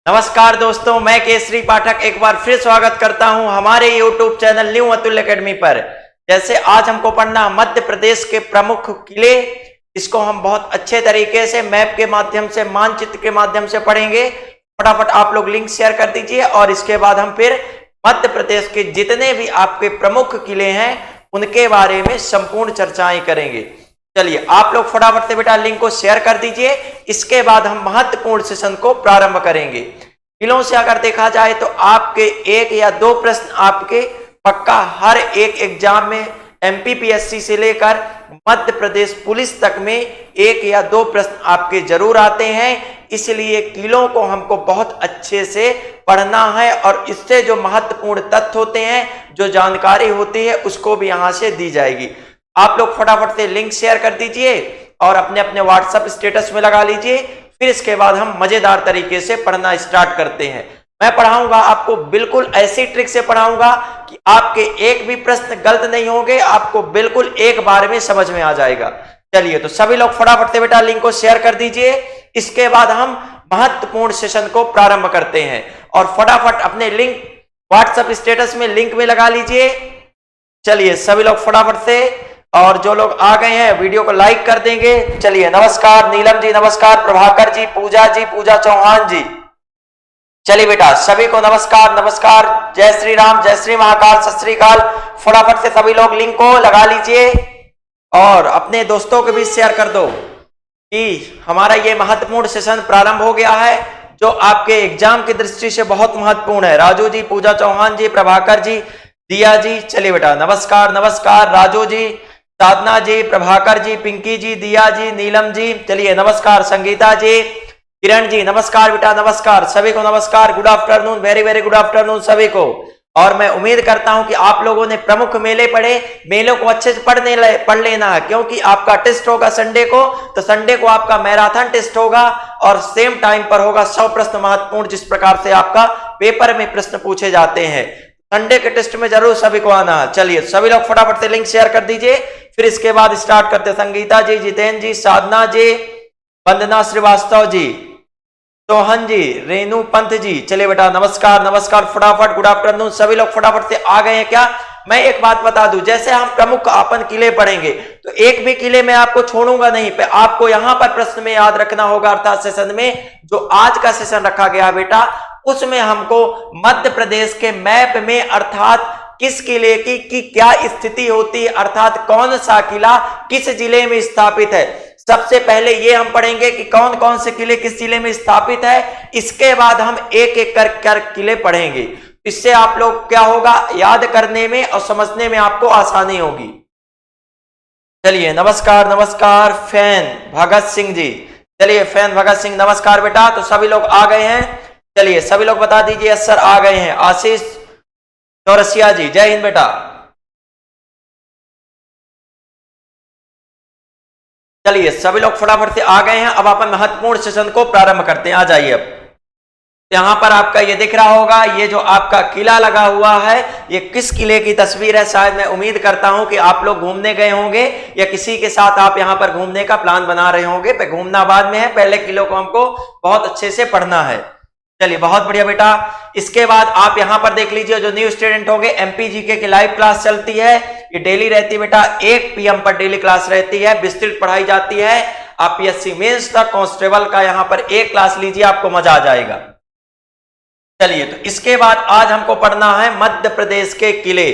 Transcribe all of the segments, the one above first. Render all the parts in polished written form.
नमस्कार दोस्तों, मैं केसरी पाठक एक बार फिर स्वागत करता हूं हमारे YouTube चैनल न्यू अतुल्य एकेडमी पर। जैसे आज हमको पढ़ना मध्य प्रदेश के प्रमुख किले, इसको हम बहुत अच्छे तरीके से मैप के माध्यम से, मानचित्र के माध्यम से पढ़ेंगे। फटाफट आप लोग लिंक शेयर कर दीजिए और इसके बाद हम फिर मध्य प्रदेश के जितने भी आपके प्रमुख किले हैं उनके बारे में संपूर्ण चर्चाएं करेंगे। चलिए आप लोग फटाफट से बेटा लिंक को शेयर कर दीजिए। इसके बाद हम महत्वपूर्ण सेशन को प्रारंभ करेंगे। किलों से अगर देखा जाए तो आपके एक या दो प्रश्न आपके पक्का हर एक एग्जाम में एमपीपीएससी से लेकर मध्य प्रदेश पुलिस तक में एक या दो प्रश्न आपके जरूर आते हैं। इसलिए किलों को हमको बहुत अच्छे से पढ़ना है और इससे जो महत्वपूर्ण तथ्य होते हैं, जो जानकारी होती है, उसको भी यहां से दी जाएगी। आप लोग फटाफट से लिंक शेयर कर दीजिए और अपने अपने व्हाट्सएप स्टेटस में लगा लीजिए। फिर इसके बाद हम मजेदार तरीके से पढ़ना स्टार्ट करते हैं। मैं पढ़ाऊंगा आपको, बिल्कुल ऐसी ट्रिक से पढ़ाऊंगा कि आपके एक भी प्रश्न गलत नहीं होंगे, आपको बिल्कुल एक बार में समझ में आ जाएगा। चलिए तो सभी लोग फटाफट से बेटा लिंक को शेयर कर दीजिए। इसके बाद हम महत्वपूर्ण सेशन को प्रारंभ करते हैं और फटाफट अपने लिंक व्हाट्सएप स्टेटस में लिंक में लगा लीजिए। चलिए सभी लोग फटाफट से, और जो लोग आ गए हैं वीडियो को लाइक कर देंगे। चलिए नमस्कार नीलम जी, नमस्कार प्रभाकर जी, पूजा चौहान जी। चलिए बेटा सभी को नमस्कार नमस्कार, जय श्री राम, जय श्री महाकाल, सत श्री अकाल। फटाफट से सभी लोग लिंक को लगा लीजिए और अपने दोस्तों को भी शेयर कर दो कि हमारा ये महत्वपूर्ण सेशन प्रारंभ हो गया है, जो आपके एग्जाम की दृष्टि से बहुत महत्वपूर्ण है। राजू जी, पूजा चौहान जी, प्रभाकर जी, दिया जी। चलिए बेटा नमस्कार नमस्कार, राजू जी, साधना जी, प्रभाकर जी, पिंकी जी, दिया जी, नीलम जी। चलिए नमस्कार, संगीता जी, किरण जी, नमस्कार बेटा नमस्कार, सभी को नमस्कार, good afternoon, very very good afternoon सभी को। और मैं उम्मीद करता हूं कि आप लोगों ने प्रमुख मेले पढ़े, मेलों को अच्छे से पढ़ लेना है, क्योंकि आपका टेस्ट होगा संडे को, तो संडे को आपका मैराथन टेस्ट होगा और सेम टाइम पर होगा 100 प्रश्न महत्वपूर्ण, जिस प्रकार से आपका पेपर में प्रश्न पूछे जाते हैं। संडे के टेस्ट में जरूर सभी को आना है। चलिए सभी लोग फटाफट से लिंक शेयर कर दीजिए। फिर इसके बाद स्टार्ट करते हैं। संगीता जी, जितेंद्र जी, साधना जी, वंदना श्रीवास्तव जी, सोहन जी, रेणु पंत जी। चलिए बेटा नमस्कार नमस्कार, फटाफट गुड आफ्टरनून, सभी लोग फटाफट से आ गए हैं क्या? मैं एक बात बता दूं, जैसे हम प्रमुख अपन किले पढ़ेंगे तो एक भी किले में आपको छोड़ूंगा नहीं पे। आपको यहां पर प्रश्न में याद रखना होगा, अर्थात सेशन में जो आज का सेशन रखा गया बेटा, उसमें हमको मध्य प्रदेश के मैप में अर्थात किस किले की क्या स्थिति होती है, अर्थात कौन सा किला किस जिले में स्थापित है। सबसे पहले ये हम पढ़ेंगे कि कौन कौन से किले किस जिले में स्थापित है। इसके बाद हम एक एक कर किले पढ़ेंगे। इससे आप लोग क्या होगा, याद करने में और समझने में आपको आसानी होगी। चलिए नमस्कार नमस्कार, फैन भगत सिंह जी। चलिए फैन भगत सिंह नमस्कार बेटा। तो सभी लोग आ गए हैं। चलिए सभी लोग बता दीजिए सर आ गए हैं। आशीष चौरसिया जी, जय हिंद बेटा। चलिए सभी लोग फटाफट से आ गए हैं। अब अपन महत्वपूर्ण सेशन को प्रारंभ करते हैं। आ जाइए। अब यहां पर आपका ये दिख रहा होगा, ये जो आपका किला लगा हुआ है, ये किस किले की तस्वीर है? शायद मैं उम्मीद करता हूं कि आप लोग घूमने गए होंगे या किसी के साथ आप यहां पर घूमने का प्लान बना रहे होंगे। पे घूमना बाद में है, पहले किलों को हमको बहुत अच्छे से पढ़ना है। चलिए बहुत बढ़िया बेटा। इसके बाद आप यहां पर देख लीजिए, जो न्यू स्टूडेंट होंगे, एमपी जीके की लाइव क्लास चलती है। ये डेली रहती है बेटा, 1 PM पर डेली क्लास रहती है, विस्तृत पढ़ाई जाती है। आप पीएससी मेंस तक कांस्टेबल का यहां पर एक क्लास लीजिए, आपको मजा आ जाएगा। चलिए तो इसके बाद आज हमको पढ़ना है मध्य प्रदेश के किले।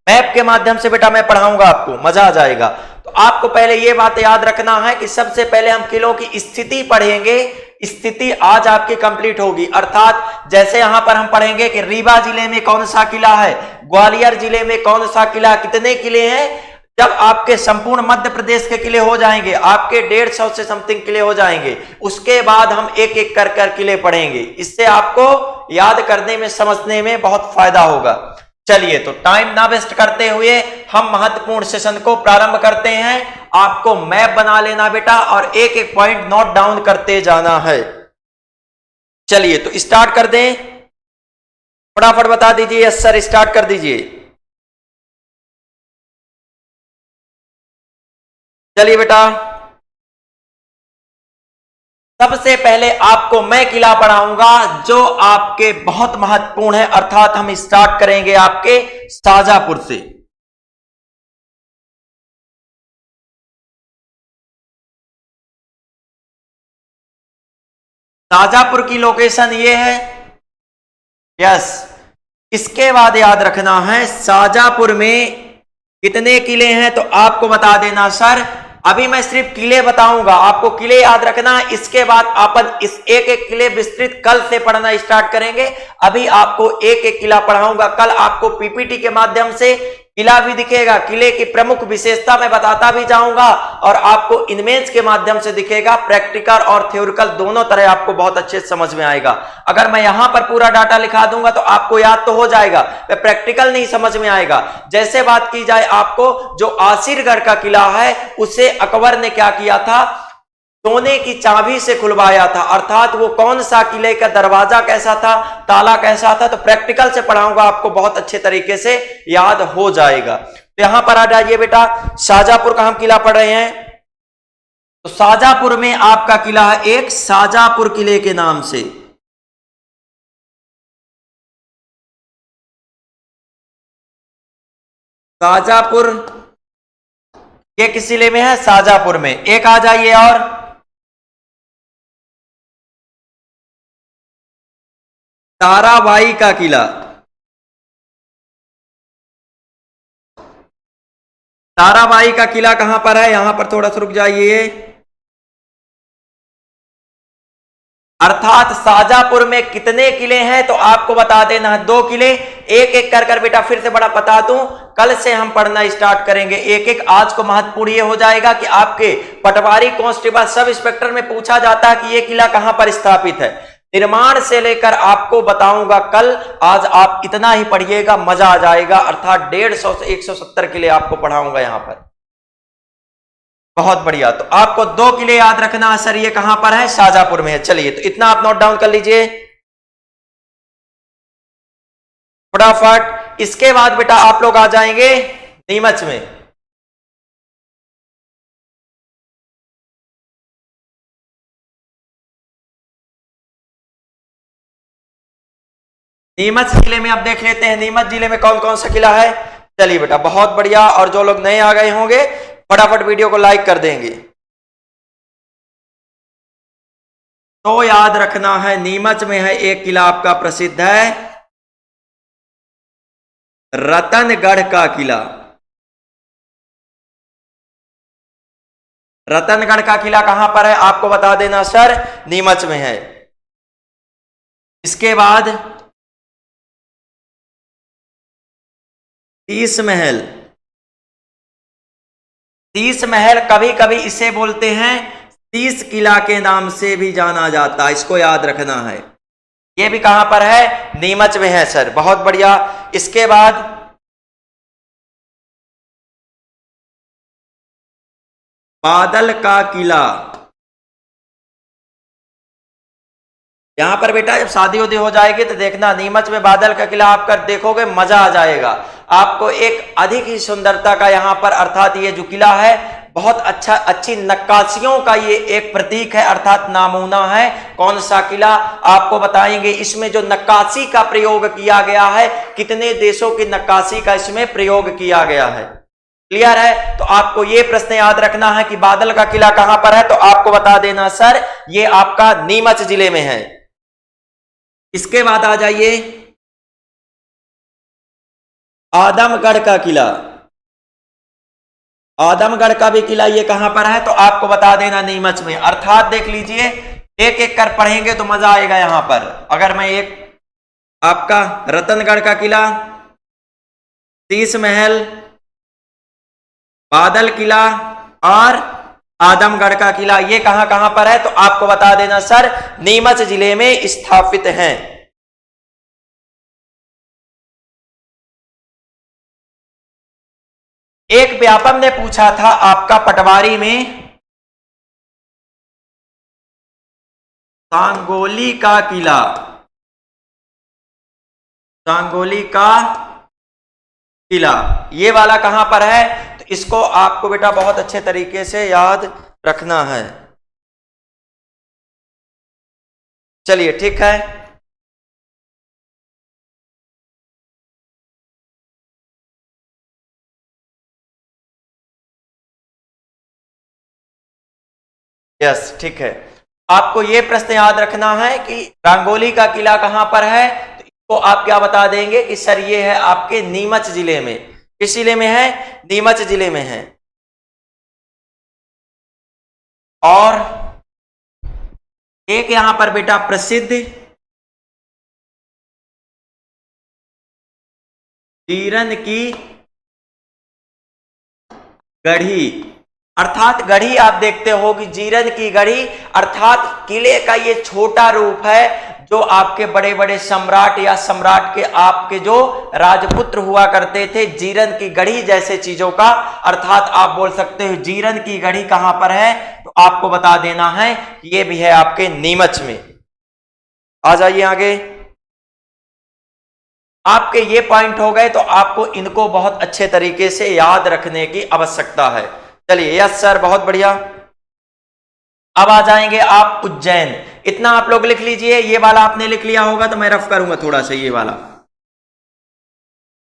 मैप के माध्यम से बेटा मैं पढ़ाऊंगा, आपको मजा आ जाएगा। तो आपको पहले ये बात याद रखना है कि सबसे पहले हम किलों की स्थिति पढ़ेंगे। स्थिति आज आपकी कंप्लीट होगी, अर्थात जैसे यहां पर हम पढ़ेंगे कि रीवा जिले में कौन सा किला है, ग्वालियर जिले में कौन सा किला, कितने किले हैं। जब आपके संपूर्ण मध्य प्रदेश के किले हो जाएंगे, आपके 150 से समथिंग किले हो जाएंगे, उसके बाद हम एक एक कर किले पढ़ेंगे। इससे आपको याद करने में, समझने में बहुत फायदा होगा। चलिए तो टाइम ना वेस्ट करते हुए हम महत्वपूर्ण सेशन को प्रारंभ करते हैं। आपको मैप बना लेना बेटा और एक एक पॉइंट नोट डाउन करते जाना है। चलिए तो स्टार्ट कर दें, फटाफट बता दीजिए। यस सर, स्टार्ट कर दीजिए। चलिए बेटा सबसे पहले आपको मैं किला पढ़ाऊंगा जो आपके बहुत महत्वपूर्ण है, अर्थात हम स्टार्ट करेंगे आपके शाजापुर से। शाजापुर की लोकेशन ये है, यस। इसके बाद याद रखना है शाजापुर में कितने किले हैं, तो आपको बता देना सर। अभी मैं सिर्फ किले बताऊंगा, आपको किले याद रखना है। इसके बाद अपन इस एक एक किले विस्तृत कल से पढ़ना स्टार्ट करेंगे। अभी आपको एक एक किला पढ़ाऊंगा। कल आपको पीपीटी के माध्यम से किला भी दिखेगा, किले की प्रमुख विशेषता मैं बताता भी जाऊंगा, और आपको इनमेंस के माध्यम से दिखेगा। प्रैक्टिकल और थ्योरिकल दोनों तरह आपको बहुत अच्छे से समझ में आएगा। अगर मैं यहां पर पूरा डाटा लिखा दूंगा तो आपको याद तो हो जाएगा, प्रैक्टिकल नहीं समझ में आएगा। जैसे बात की जाए, आपको जो आसिरगढ़ का किला है उसे अकबर ने क्या किया था, सोने की चाबी से खुलवाया था। अर्थात वो कौन सा किले का दरवाजा कैसा था, ताला कैसा था, तो प्रैक्टिकल से पढ़ाऊंगा, आपको बहुत अच्छे तरीके से याद हो जाएगा। तो यहां पर आ जाइए बेटा, शाजापुर का हम किला पढ़ रहे हैं। तो शाजापुर में आपका किला है एक शाजापुर किले के नाम से। शाजापुर ये किस जिले में है, शाजापुर में। एक आ जाइए और ताराबाई का किला। ताराबाई का किला कहां पर है, यहां पर थोड़ा सा रुक जाइए। अर्थात शाजापुर में कितने किले हैं, तो आपको बता देना है 2 किले। एक एक कर बेटा फिर से बड़ा बता दूं, कल से हम पढ़ना स्टार्ट करेंगे एक एक। आज को महत्वपूर्ण ये हो जाएगा कि आपके पटवारी कांस्टेबल सब इंस्पेक्टर में पूछा जाता है कि ये किला कहां पर स्थापित है। निर्माण से लेकर आपको बताऊंगा कल। आज आप इतना ही पढ़िएगा, मजा आ जाएगा। अर्थात 150 से 170 किले आपको पढ़ाऊंगा यहां पर। बहुत बढ़िया। तो आपको 2 किले याद रखना है सर, ये कहां पर है, शाजापुर में है। चलिए, तो इतना आप नोट डाउन कर लीजिए फटाफट। इसके बाद बेटा आप लोग आ जाएंगे नीमच में। नीमच जिले में आप देख लेते हैं, नीमच जिले में कौन कौन सा किला है। चलिए बेटा, बहुत बढ़िया। और जो लोग नए आ गए होंगे फटाफट वीडियो को लाइक कर देंगे। तो याद रखना है, नीमच में है एक किला आपका प्रसिद्ध है, रतनगढ़ का किला। रतनगढ़ का किला कहां पर है, आपको बता देना सर, नीमच में है। इसके बाद शीश महल। शीश महल कभी कभी इसे बोलते हैं शीश किला के नाम से भी जाना जाता है, इसको याद रखना है। यह भी कहां पर है, नीमच में है सर। बहुत बढ़िया। इसके बाद बादल का किला। यहां पर बेटा जब शादी उदी हो जाएगी तो देखना, नीमच में बादल का किला आप कर देखोगे, मजा आ जाएगा आपको। एक अधिक ही सुंदरता का यहां पर, अर्थात ये जो किला है बहुत अच्छा, अच्छी नक्काशियों का ये एक प्रतीक है, अर्थात नामूना है। कौन सा किला आपको बताएंगे। इसमें जो नक्काशी का प्रयोग किया गया है, कितने देशों की नक्काशी का इसमें प्रयोग किया गया है। क्लियर है। तो आपको ये प्रश्न याद रखना है कि बादल का किला कहां पर है, तो आपको बता देना सर, ये आपका नीमच जिले में है। इसके बाद आ जाइए आदमगढ़ का किला। आदमगढ़ का भी किला ये कहां पर है, तो आपको बता देना नीमच में। अर्थात देख लीजिए, एक एक कर पढ़ेंगे तो मजा आएगा यहां पर। अगर मैं एक आपका रतनगढ़ का किला, शीश महल, बादल किला और आदमगढ़ का किला, ये कहां कहां पर है, तो आपको बता देना सर, नीमच जिले में स्थापित हैं। एक व्यापम ने पूछा था आपका पटवारी में, सांगोली का किला। सांगोली का किला ये वाला कहां पर है, तो इसको आपको बेटा बहुत अच्छे तरीके से याद रखना है। चलिए ठीक है। यस ठीक है। आपको यह प्रश्न याद रखना है कि रंगोली का किला कहां पर है, तो इसको आप क्या बता देंगे कि सर ये है आपके नीमच जिले में। किस जिले में है? नीमच जिले में है। और एक यहां पर बेटा प्रसिद्ध जीरन की गढ़ी, अर्थात गढ़ी आप देखते हो कि जीरन की गढ़ी अर्थात किले का ये छोटा रूप है जो आपके बड़े बड़े सम्राट या सम्राट के आपके जो राजपुत्र हुआ करते थे, जीरन की गढ़ी जैसे चीजों का। अर्थात आप बोल सकते हो जीरन की गढ़ी कहां पर है, तो आपको बता देना है कि ये भी है आपके नीमच में। आ जाइए आगे। आपके ये पॉइंट हो गए तो आपको इनको बहुत अच्छे तरीके से याद रखने की आवश्यकता है। चलिए यस सर बहुत बढ़िया। अब आ जाएंगे आप उज्जैन। इतना आप लोग लिख लीजिए, ये वाला आपने लिख लिया होगा तो मैं रफ करूंगा थोड़ा सा ये वाला।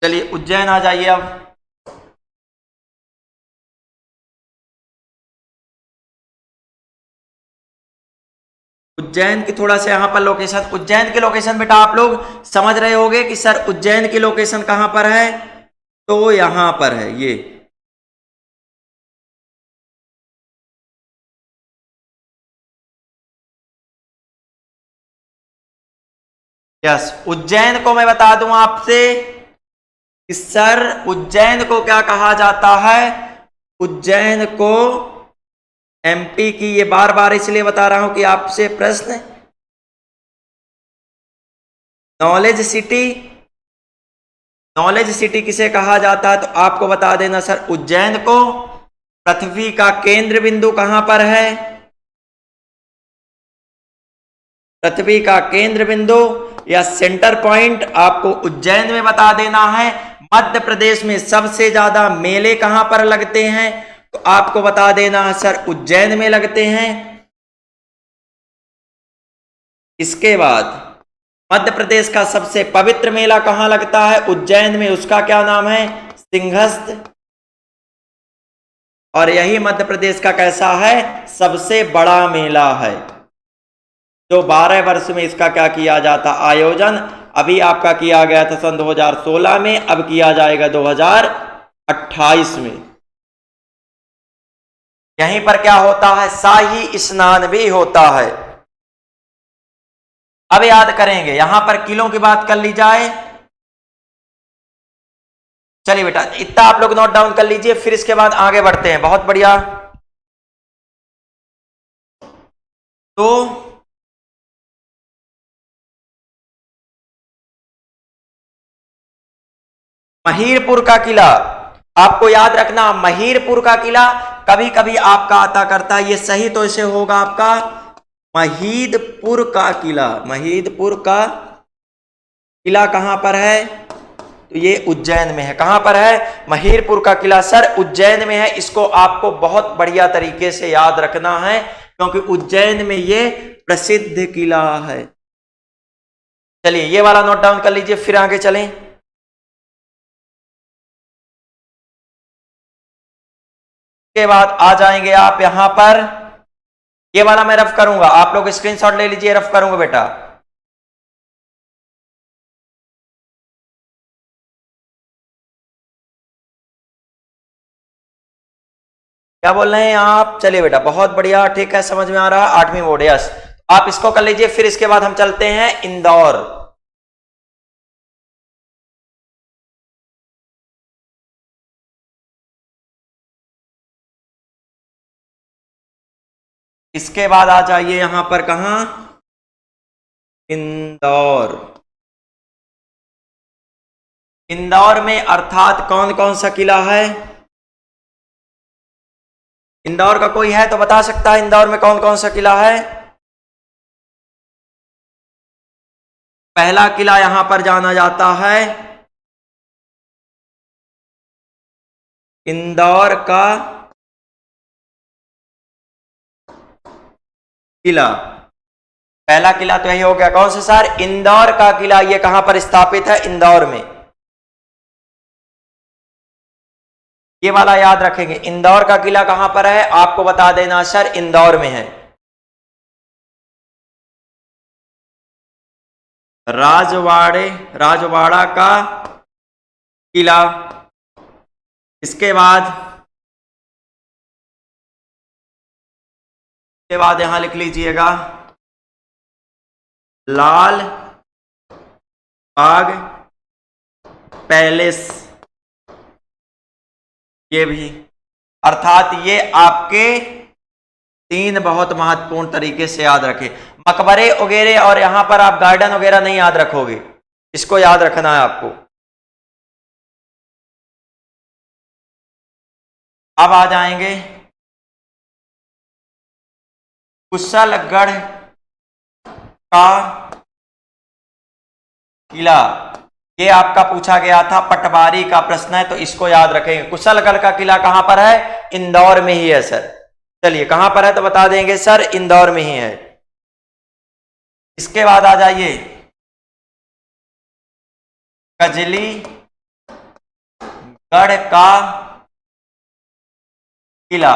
चलिए उज्जैन आ जाइए अब। उज्जैन की थोड़ा सा यहां पर लोकेशन, उज्जैन की लोकेशन बेटा आप लोग समझ रहे होंगे कि सर उज्जैन की लोकेशन कहां पर है, तो यहां पर है ये। यस उज्जैन को मैं बता दूं आपसे कि सर उज्जैन को क्या कहा जाता है, उज्जैन को एमपी की, ये बार बार इसलिए बता रहा हूं कि आपसे प्रश्न नॉलेज सिटी, नॉलेज सिटी किसे कहा जाता है, तो आपको बता देना सर उज्जैन को पृथ्वी का केंद्र बिंदु कहां पर है, पृथ्वी का केंद्र बिंदु या सेंटर पॉइंट आपको उज्जैन में बता देना है। मध्य प्रदेश में सबसे ज्यादा मेले कहां पर लगते हैं, तो आपको बता देना है सर उज्जैन में लगते हैं। इसके बाद मध्य प्रदेश का सबसे पवित्र मेला कहां लगता है, उज्जैन में, उसका क्या नाम है, सिंहस्थ। और यही मध्य प्रदेश का कैसा है, सबसे बड़ा मेला है, जो 12 वर्ष में इसका क्या किया जाता आयोजन। अभी आपका किया गया था सन 2016 में, अब किया जाएगा 2028 में। यहीं पर क्या होता है, शाही स्नान भी होता है। अब याद करेंगे, यहां पर किलों की बात कर ली जाए। चलिए बेटा इतना आप लोग नोट डाउन कर लीजिए, फिर इसके बाद आगे बढ़ते हैं। बहुत बढ़िया। तो महीरपुर का किला आपको याद रखना, महीरपुर का किला कभी कभी आपका आता करता है, ये सही तो इसे होगा आपका महीदपुर का किला। महीदपुर का किला कहां पर है, तो ये उज्जैन में है। कहां पर है, महीरपुर का किला सर उज्जैन में है। इसको आपको बहुत बढ़िया तरीके से याद रखना है क्योंकि उज्जैन में ये प्रसिद्ध किला है। चलिए ये वाला नोट डाउन कर लीजिए, फिर आगे चलें। के बाद आ जाएंगे आप यहां पर, ये वाला मैं रफ करूंगा, आप लोग स्क्रीनशॉट ले लीजिए, रफ करूंगा बेटा। क्या बोल रहे हैं आप, चलिए बेटा बहुत बढ़िया, ठीक है समझ में आ रहा है, 8वीं बोर्ड, यस। आप इसको कर लीजिए, फिर इसके बाद हम चलते हैं इंदौर। इसके बाद आ जाइए यहां पर, कहां, इंदौर। इंदौर में अर्थात कौन कौन सा किला है, इंदौर का कोई है तो बता सकता है इंदौर में कौन कौन सा किला है। पहला किला यहां पर जाना जाता है इंदौर का किला। पहला किला तो यही हो गया, कौन सा सर? इंदौर का किला। ये कहां पर स्थापित है? इंदौर में। ये वाला याद रखेंगे, इंदौर का किला कहां पर है? आपको बता देना सर, इंदौर में है। राजवाड़ा का किला। इसके बाद यहां लिख लीजिएगा लाल बाग पैलेस। ये भी, अर्थात ये आपके 3 बहुत महत्वपूर्ण तरीके से याद रखें। मकबरे वगैरह और यहां पर आप गार्डन वगैरह नहीं याद रखोगे, इसको याद रखना है आपको। अब आ जाएंगे कुशलगढ़ का किला। ये आपका पूछा गया था, पटवारी का प्रश्न है, तो इसको याद रखेंगे। कुशलगढ़ का किला कहां पर है? इंदौर में ही है सर। चलिए कहां पर है तो बता देंगे सर, इंदौर में ही है। इसके बाद आ जाइए कजली गढ़ का किला।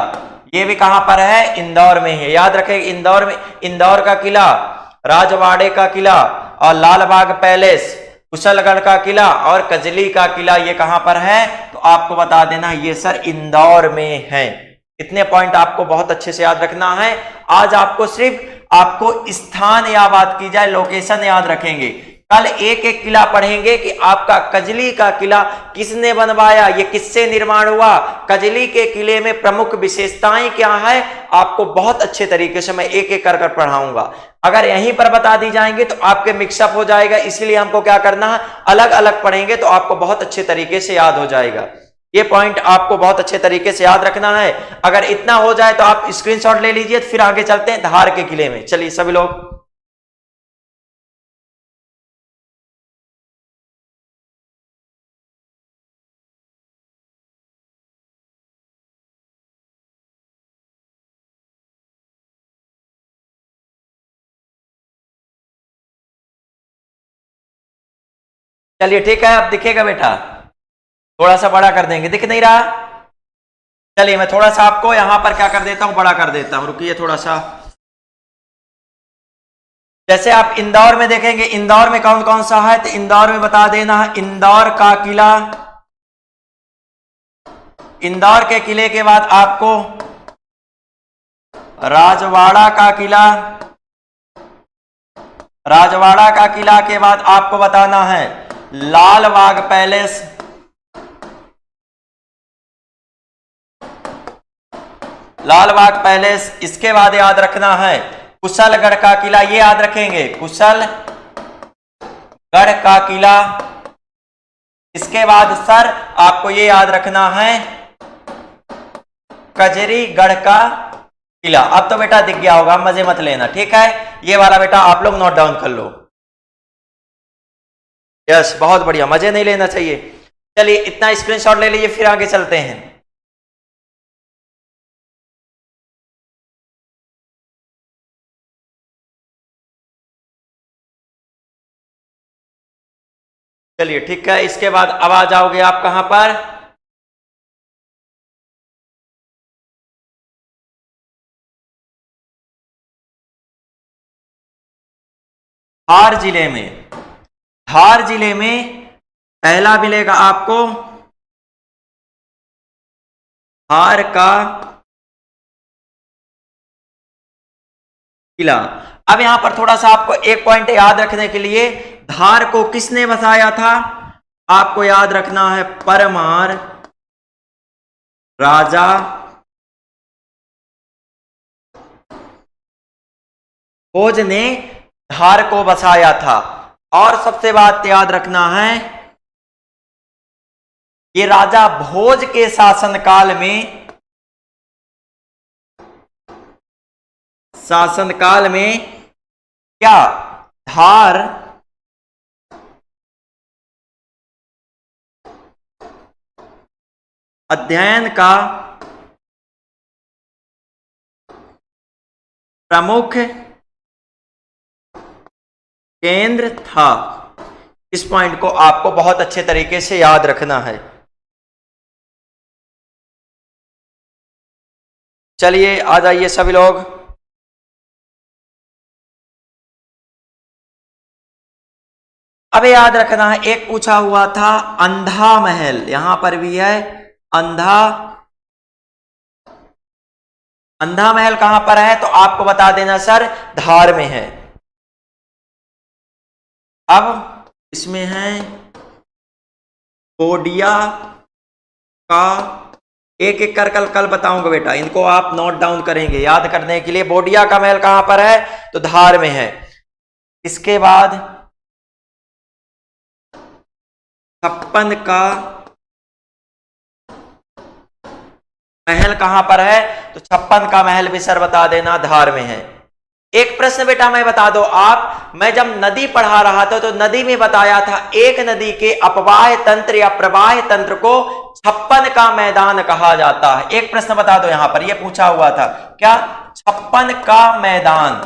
ये भी कहां पर है? इंदौर में है। याद रखें, इंदौर में, इंदौर का किला, राजवाड़े का किला और लालबाग पैलेस, कुशलगढ़ का किला और कजली का किला, ये कहां पर है? तो आपको बता देना ये सर इंदौर में है। इतने पॉइंट आपको बहुत अच्छे से याद रखना है। आज आपको सिर्फ आपको स्थान या बात की जाए लोकेशन याद रखेंगे। कल एक एक किला पढ़ेंगे कि आपका कजली का किला किसने बनवाया, ये किससे निर्माण हुआ, कजली के किले में प्रमुख विशेषताएं क्या है, आपको बहुत अच्छे तरीके से मैं एक एक कर कर पढ़ाऊंगा। अगर यहीं पर बता दी जाएंगे तो आपके मिक्सअप हो जाएगा, इसलिए हमको क्या करना है, अलग अलग पढ़ेंगे तो आपको बहुत अच्छे तरीके से याद हो जाएगा। ये पॉइंट आपको बहुत अच्छे तरीके से याद रखना है। अगर इतना हो जाए तो आप स्क्रीनशॉट ले लीजिए, फिर आगे चलते हैं धार के किले में। चलिए सभी लोग, चलिए ठीक है। अब दिखेगा बेटा, थोड़ा सा बड़ा कर देंगे, दिख नहीं रहा? चलिए मैं थोड़ा सा आपको यहां पर क्या कर देता हूं, बड़ा कर देता हूं, रुकिए थोड़ा सा। जैसे आप इंदौर में देखेंगे, इंदौर में कौन कौन सा है, तो इंदौर में बता देना है इंदौर का किला। इंदौर के किले के बाद आपको राजवाड़ा का किला, राजवाड़ा का किला के बाद आपको बताना है लाल बाग पैलेस, लाल बाग पैलेस। इसके बाद याद रखना है कुशलगढ़ का किला, ये याद रखेंगे कुशलगढ़ का किला। इसके बाद सर आपको ये याद रखना है कजरीगढ़ का किला। अब तो बेटा दिख गया होगा, मजे मत लेना, ठीक है? ये वाला बेटा आप लोग नोट डाउन कर लो। यस, बहुत बढ़िया, मजे नहीं लेना चाहिए। चलिए इतना स्क्रीनशॉट ले लीजिए, फिर आगे चलते हैं। चलिए ठीक है। इसके बाद अब आ जाओगे आप कहां पर, धार जिले में। धार जिले में पहला मिलेगा आपको धार का किला। अब यहां पर थोड़ा सा आपको एक पॉइंट याद रखने के लिए, धार को किसने बसाया था, आपको याद रखना है परमार राजा भोज ने धार को बसाया था। और सबसे बात याद रखना है, ये राजा भोज के शासनकाल में क्या धार अध्ययन का प्रमुख केंद्र था। इस पॉइंट को आपको बहुत अच्छे तरीके से याद रखना है। चलिए आ जाइए सभी लोग। अब याद रखना है, एक पूछा हुआ था अंधा महल, यहां पर भी है अंधा। अंधा महल कहां पर है तो आपको बता देना सर, धार में है। अब इसमें है बोडिया का, एक एक कर कल बताऊंगा बेटा, इनको आप नोट डाउन करेंगे याद करने के लिए। बोडिया का महल कहां पर है तो धार में है। इसके बाद छप्पन का महल कहां पर है तो छप्पन का महल भी सर बता देना धार में है। एक प्रश्न बेटा मैं बता दो आप, मैं जब नदी पढ़ा रहा था तो नदी में बताया था एक नदी के अपवाह तंत्र या प्रवाह तंत्र को छप्पन का मैदान कहा जाता है। एक प्रश्न बता दो, यहां पर यह पूछा हुआ था क्या, छप्पन का मैदान।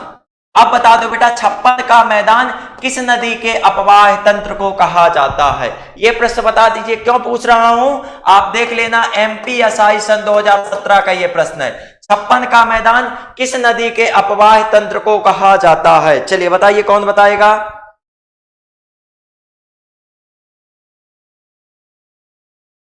अब बता दो बेटा छप्पन का मैदान किस नदी के अपवाह तंत्र को कहा जाता है, यह प्रश्न बता दीजिए। क्यों पूछ रहा हूं आप देख लेना, एमपीएसआई सन 2017 का यह प्रश्न है। छप्पन का मैदान किस नदी के अपवाह तंत्र को कहा जाता है, चलिए बताइए कौन बताएगा।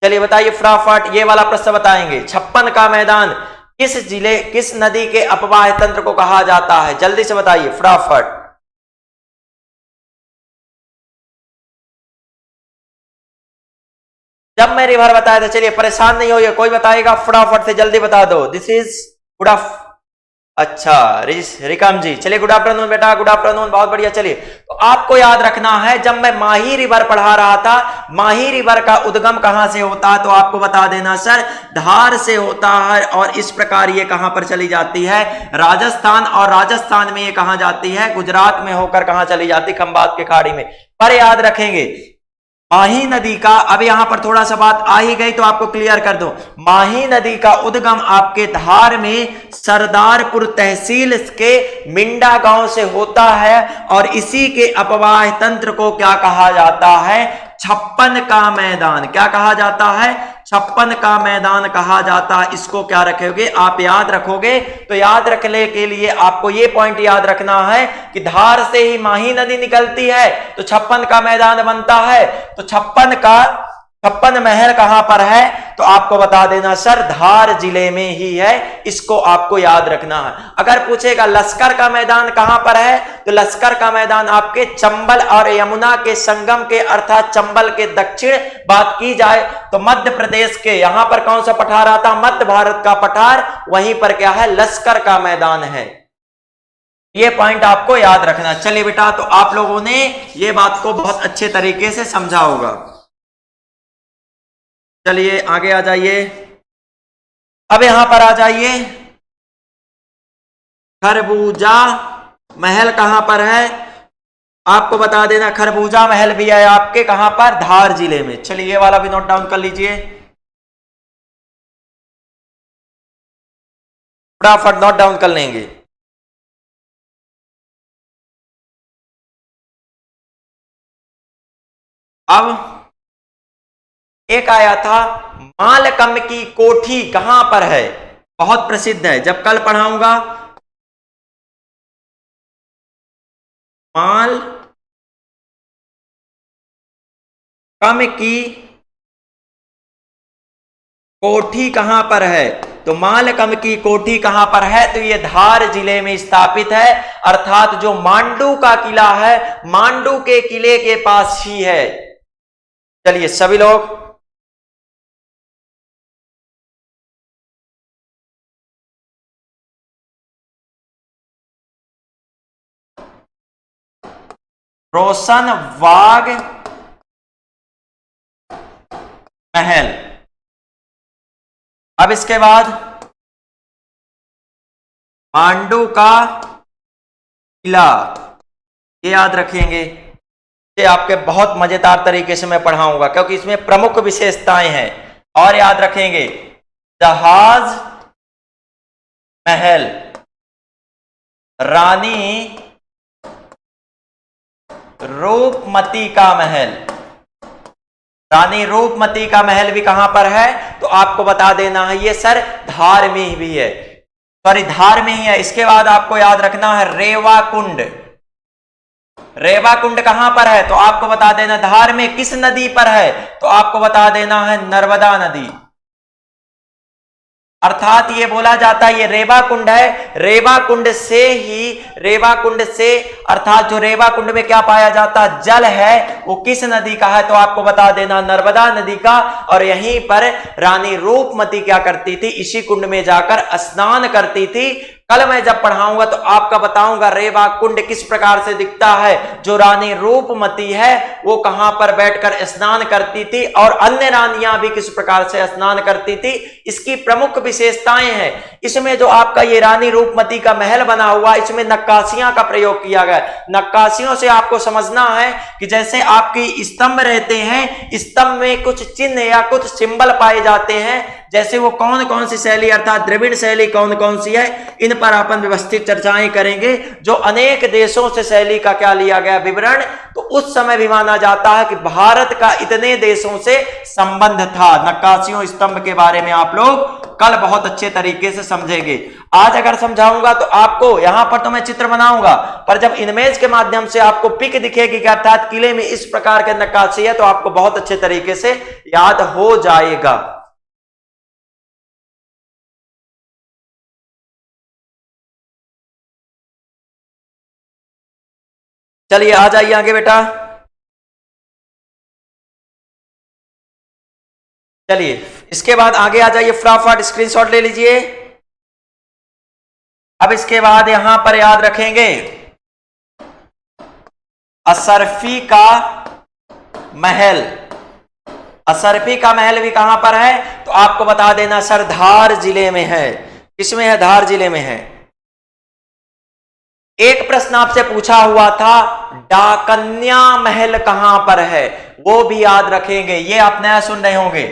चलिए बताइए फटाफट, ये वाला प्रश्न बताएंगे, छप्पन का मैदान किस जिले किस नदी के अपवाह तंत्र को कहा जाता है, जल्दी से बताइए फटाफट। जब मैं रिवर बताया था, चलिए परेशान नहीं होइए, कोई बताएगा फटाफट से जल्दी बता दो। This is good afternoon. अच्छा रिकम जी, चलिए गुड आफ्टरनून बेटा, गुड आफ्टरनून, बहुत बढ़िया। चलिए तो आपको याद रखना है, जब मैं माही रिवर पढ़ा रहा था, माही रिवर का उद्गम कहां से होता है तो आपको बता देना सर, धार से होता है। और इस प्रकार ये कहां पर चली जाती है, राजस्थान, और राजस्थान में ये कहां जाती है, गुजरात में होकर कहां चली जाती, खंबात के खाड़ी में। पर याद रखेंगे माही नदी का, अब यहां पर थोड़ा सा बात आ ही गई तो आपको क्लियर कर दो, माही नदी का उद्गम आपके धार में सरदारपुर तहसील के मिंडा गांव से होता है। और इसी के अपवाह तंत्र को क्या कहा जाता है, छप्पन का मैदान। क्या कहा जाता है, छप्पन का मैदान कहा जाता है। इसको क्या रखोगे आप, याद रखोगे। तो याद रखने के लिए आपको ये पॉइंट याद रखना है कि धार से ही माही नदी निकलती है तो छप्पन का मैदान बनता है। तो छप्पन महल कहां पर है तो आपको बता देना सर, धार जिले में ही है। इसको आपको याद रखना है। अगर पूछेगा लश्कर का मैदान कहां पर है तो लश्कर का मैदान आपके चंबल और यमुना के संगम के, अर्थात चंबल के दक्षिण बात की जाए तो मध्य प्रदेश के, यहां पर कौन सा पठार आता, मध्य भारत का पठार, वहीं पर क्या है, लश्कर का मैदान है। ये पॉइंट आपको याद रखना। चलिए बेटा, तो आप लोगों ने ये बात को बहुत अच्छे तरीके से समझा होगा। चलिए आगे आ जाइए। अब यहां पर आ जाइए, खरबूजा महल कहां पर है, आपको बता देना खरबूजा महल भी है आपके कहां पर, धार जिले में। चलिए ये वाला भी नोट डाउन कर लीजिए, फटाफट नोट डाउन कर लेंगे। अब एक आया था मालकम की कोठी कहां पर है, बहुत प्रसिद्ध है, जब कल पढ़ाऊंगा। मालकम की कोठी कहां पर है तो मालकम की कोठी कहां पर है तो ये धार जिले में स्थापित है। अर्थात जो मांडू का किला है, मांडू के किले के पास ही है। चलिए सभी लोग, रोशन वाग महल। अब इसके बाद मांडू का किला, ये याद रखेंगे। ये आपके बहुत मजेदार तरीके से मैं पढ़ाऊंगा क्योंकि इसमें प्रमुख विशेषताएं हैं। और याद रखेंगे जहाज महल, रानी रूपमती का महल, रानी रूपमती का महल भी कहां पर है तो आपको बता देना है ये सर धार में भी है, सॉरी धार में ही है। इसके बाद आपको याद रखना है रेवा कुंड, रेवा कुंड कहां पर है तो आपको बता देना धार में। किस नदी पर है तो आपको बता देना है नर्मदा नदी, अर्थात ये बोला जाता है ये रेवा कुंड है, रेवा कुंड से ही, रेवा कुंड से अर्थात जो रेवा कुंड में क्या पाया जाता है जल है वो किस नदी का है तो आपको बता देना नर्मदा नदी का। और यहीं पर रानी रूपमती क्या करती थी, इसी कुंड में जाकर स्नान करती थी। कल मैं जब पढ़ाऊंगा तो आपका बताऊंगा रेवा कुंड किस प्रकार से दिखता है, जो रानी रूपमती है वो कहां पर बैठकर स्नान करती थी और अन्य रानियां भी किस प्रकार से स्नान करती थी, इसकी प्रमुख विशेषताएं हैं। इसमें जो आपका ये रानी रूपमती का महल बना हुआ, इसमें नक्काशियां का प्रयोग किया गया। नक्काशियों से आपको समझना है कि जैसे आपकी स्तंभ रहते हैं, स्तंभ में कुछ चिन्ह या कुछ सिंबल पाए जाते हैं, जैसे वो कौन कौन सी शैली अर्थात द्रविड़ शैली कौन कौन सी है, इन पर अपन व्यवस्थित चर्चाएं करेंगे। जो अनेक देशों से शैली का क्या लिया गया विवरण, तो उस समय भी माना जाता है कि भारत का इतने देशों से संबंध था। नक्काशियों स्तंभ के बारे में आप लोग कल बहुत अच्छे तरीके से समझेंगे। आज अगर समझाऊंगा तो आपको यहां पर तो मैं चित्र बनाऊंगा, पर जब इमेज के माध्यम से आपको पिक दिखेगी कि अर्थात किले में इस प्रकार के नक्काशी है, तो आपको बहुत अच्छे तरीके से याद हो जाएगा। चलिए आ जाइए आगे बेटा। चलिए इसके बाद आगे आ जाइए, फटाफट स्क्रीनशॉट ले लीजिए। अब इसके बाद यहां पर याद रखेंगे असरफी का महल, असरफी का महल भी कहां पर है तो आपको बता देना सर धार जिले में है। किसमें है, धार जिले में है। एक प्रश्न आपसे पूछा हुआ था डाकन्या महल कहां पर है, वो भी याद रखेंगे, ये आप नया सुन रहे होंगे।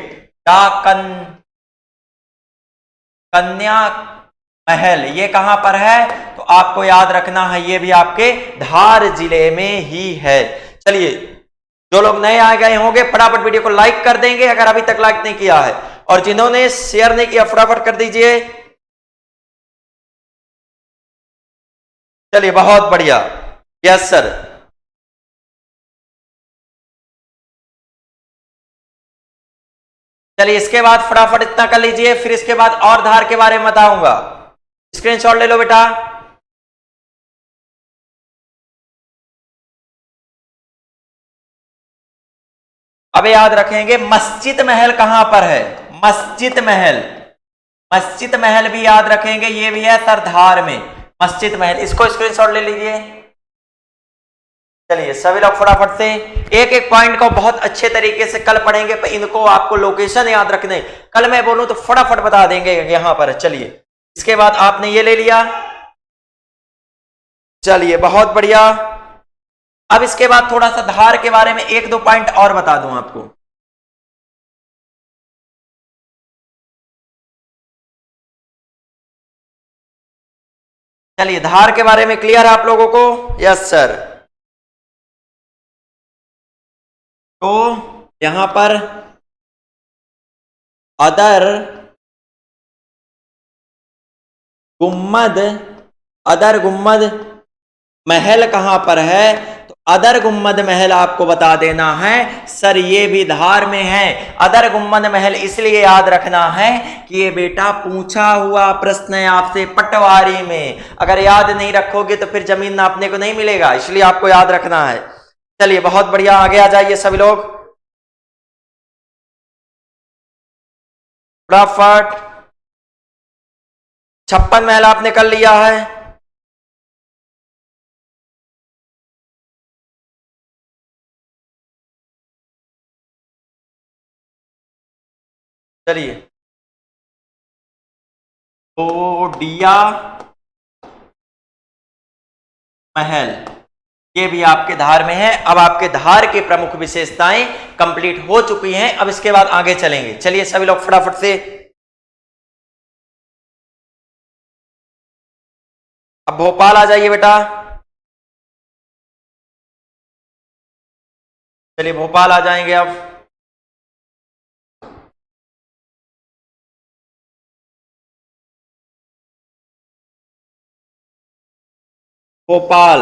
कन्या महल ये कहां पर है तो आपको याद रखना है ये भी आपके धार जिले में ही है। चलिए जो लोग नए आ गए होंगे फटाफट वीडियो को लाइक कर देंगे अगर अभी तक लाइक नहीं किया है, और जिन्होंने शेयर नहीं किया फटाफट कर दीजिए। चलिए बहुत बढ़िया, यस सर। चलिए इसके बाद फटाफट इतना कर लीजिए, फिर इसके बाद और धार के बारे में बताऊंगा। स्क्रीनशॉट ले लो बेटा। अब याद रखेंगे मस्जिद महल कहां पर है, मस्जिद महल, मस्जिद महल भी याद रखेंगे, ये भी है सर धार में मस्जिद महल, इसको स्क्रीनशॉट ले लीजिए। चलिए सभी लोग फटाफट से एक एक पॉइंट को बहुत अच्छे तरीके से कल पढ़ेंगे, पर इनको आपको लोकेशन याद रखने, कल मैं बोलूं तो फटाफट बता देंगे यहां पर। चलिए इसके बाद आपने ये ले लिया, चलिए बहुत बढ़िया। अब इसके बाद थोड़ा सा धार के बारे में एक दो पॉइंट और बता दूं आपको। चलिए धार के बारे में क्लियर है आप लोगों को, यस सर। तो यहां पर अदर गुम्मद, अदर गुम्मद महल कहां पर है तो अदर गुम्मद महल आपको बता देना है सर ये भी धार में है। अदर गुम्मद महल इसलिए याद रखना है कि ये बेटा पूछा हुआ प्रश्न है आपसे पटवारी में, अगर याद नहीं रखोगे तो फिर जमीन नापने को नहीं मिलेगा, इसलिए आपको याद रखना है। चलिए बहुत बढ़िया, आगे आ जाइए सभी लोग फटाफट। 56 महल आपने कर लिया है। चलिए ओडिया महल ये भी आपके धार में है। अब आपके धार की प्रमुख विशेषताएं कंप्लीट हो चुकी हैं, अब इसके बाद आगे चलेंगे। चलिए सभी लोग फटाफट से, अब भोपाल आ जाइए बेटा। चलिए भोपाल आ जाएंगे अब। भोपाल,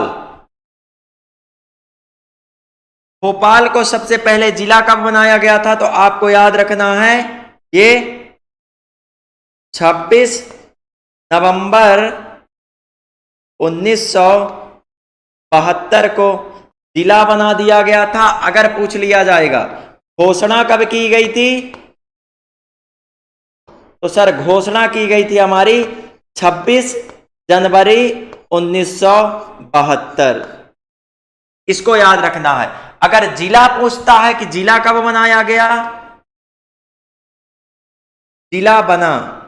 भोपाल को सबसे पहले जिला कब बनाया गया था? तो आपको याद रखना है ये 26 नवंबर 1972 को जिला बना दिया गया था। अगर पूछ लिया जाएगा घोषणा कब की गई थी, तो सर घोषणा की गई थी हमारी 26 जनवरी 1972। इसको याद रखना है। अगर जिला पूछता है कि जिला कब बनाया गया, जिला बना,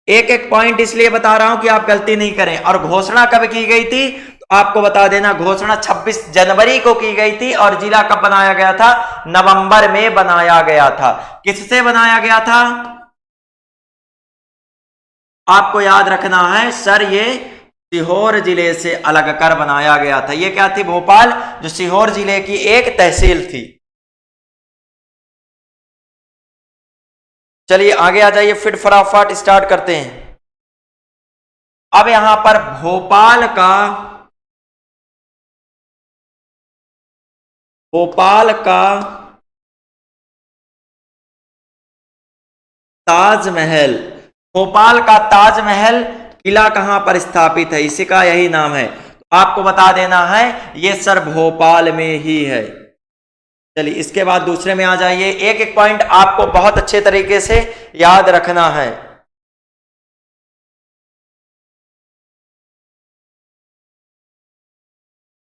एक एक पॉइंट इसलिए बता रहा हूं कि आप गलती नहीं करें। और घोषणा कब की गई थी, तो आपको बता देना घोषणा 26 जनवरी को की गई थी और जिला कब बनाया गया था? नवंबर में बनाया गया था। किससे बनाया गया था? आपको याद रखना है सर ये सीहोर जिले से अलग कर बनाया गया था। ये क्या थी? भोपाल, जो सीहोर जिले की एक तहसील थी। चलिए आगे आ जाइए, फिर फटाफट स्टार्ट करते हैं। अब यहां पर भोपाल का ताजमहल, भोपाल का ताजमहल किला कहां पर स्थापित है? इसी का यही नाम है। तो आपको बता देना है ये सर भोपाल में ही है। चलिए इसके बाद दूसरे में आ जाइए। एक एक पॉइंट आपको बहुत अच्छे तरीके से याद रखना है।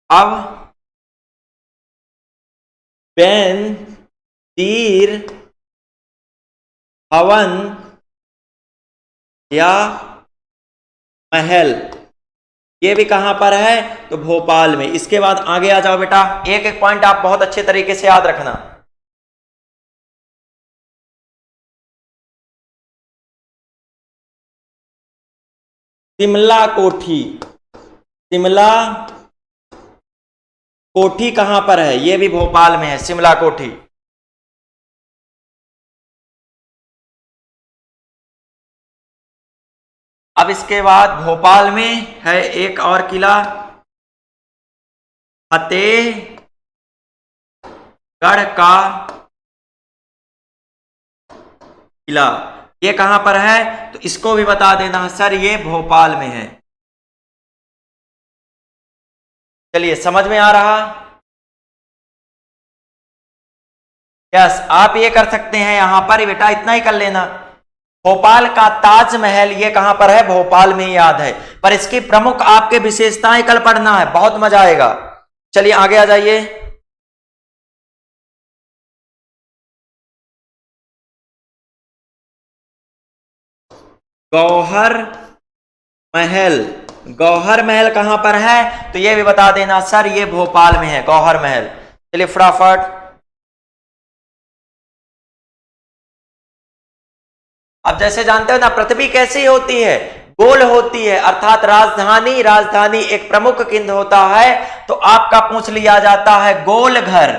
अब पेन तीर हवन या महल, ये भी कहां पर है? तो भोपाल में। इसके बाद आगे आ जाओ बेटा, एक एक पॉइंट आप बहुत अच्छे तरीके से याद रखना। शिमला कोठी, शिमला कोठी कहां पर है? ये भी भोपाल में है, शिमला कोठी। अब इसके बाद भोपाल में है एक और किला, फतेहगढ़ का किला। ये कहां पर है? तो इसको भी बता देना सर ये भोपाल में है। चलिए समझ में आ रहा? यस, आप ये कर सकते हैं यहां पर बेटा, इतना ही कर लेना। भोपाल का ताजमहल ये कहां पर है? भोपाल में, याद है। पर इसकी प्रमुख आपके विशेषताएं कल पढ़ना है, बहुत मजा आएगा। चलिए आगे आ जाइए। गौहर महल, गौहर महल कहां पर है? तो ये भी बता देना सर ये भोपाल में है, गौहर महल। चलिए फटाफट। अब जैसे जानते हो ना, पृथ्वी कैसी होती है? गोल होती है, अर्थात राजधानी, राजधानी एक प्रमुख केंद्र होता है। तो आपका पूछ लिया जाता है गोल घर,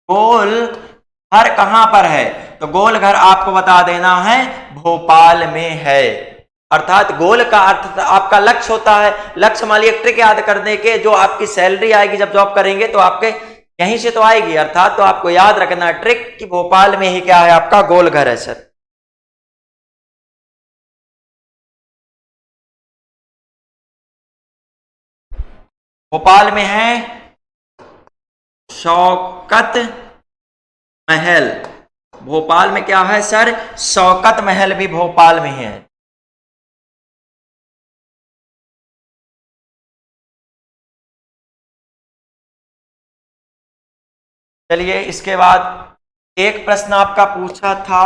गोल घर कहां पर है? तो गोल घर आपको बता देना है भोपाल में है। अर्थात गोल का अर्थ आपका लक्ष्य होता है। लक्ष्य मान लिया ट्रिक याद करने के, जो आपकी सैलरी आएगी जब जॉब करेंगे तो आपके यहीं से तो आएगी। अर्थात तो आपको याद रखना है ट्रिक कि भोपाल में ही क्या है? आपका गोल घर है सर। भोपाल में है शौकत महल। भोपाल में क्या है सर? शौकत महल भी भोपाल में है। चलिए इसके बाद एक प्रश्न आपका पूछा था,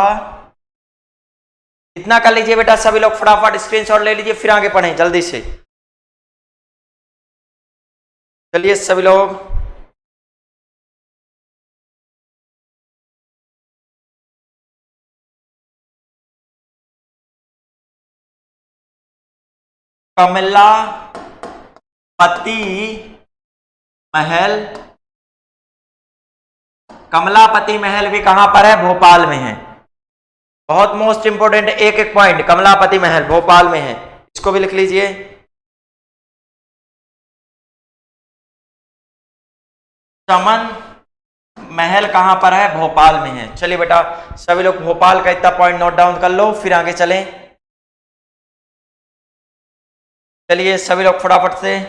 इतना कर लीजिए बेटा सभी लोग, फटाफट स्क्रीनशॉट ले लीजिए, फिर आगे पढ़ें जल्दी से। चलिए सभी लोग, कमला पति महल कमलापति महल भी कहां पर है? भोपाल में है। बहुत मोस्ट इंपोर्टेंट एक एक पॉइंट, कमलापति महल भोपाल में है, इसको भी लिख लीजिए। चमन महल कहां पर है? भोपाल में है। चलिए बेटा सभी लोग भोपाल का इतना पॉइंट नोट डाउन कर लो, फिर आगे चलें। चलिए सभी लोग फटाफट से।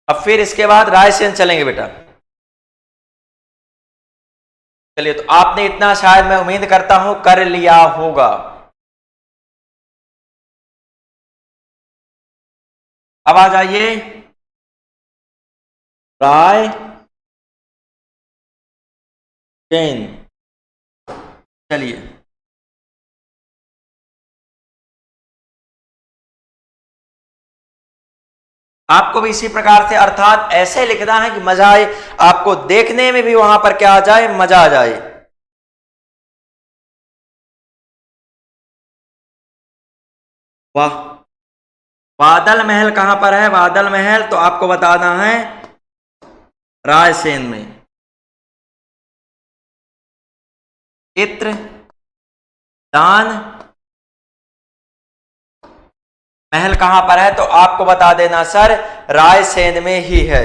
अब फिर इसके बाद रायसेन चलेंगे बेटा। चलिए तो आपने इतना शायद मैं उम्मीद करता हूं कर लिया होगा। अब आ जाइए रायसेन। चलिए आपको भी इसी प्रकार से अर्थात ऐसे लिखना है कि मजा आए, आपको देखने में भी वहां पर क्या आ जाए? मजा आ जाए। वाह, बादल महल कहां पर है? बादल महल तो आपको बताना है रायसेन में। चित्र दान महल कहां पर है? तो आपको बता देना सर रायसेन में ही है।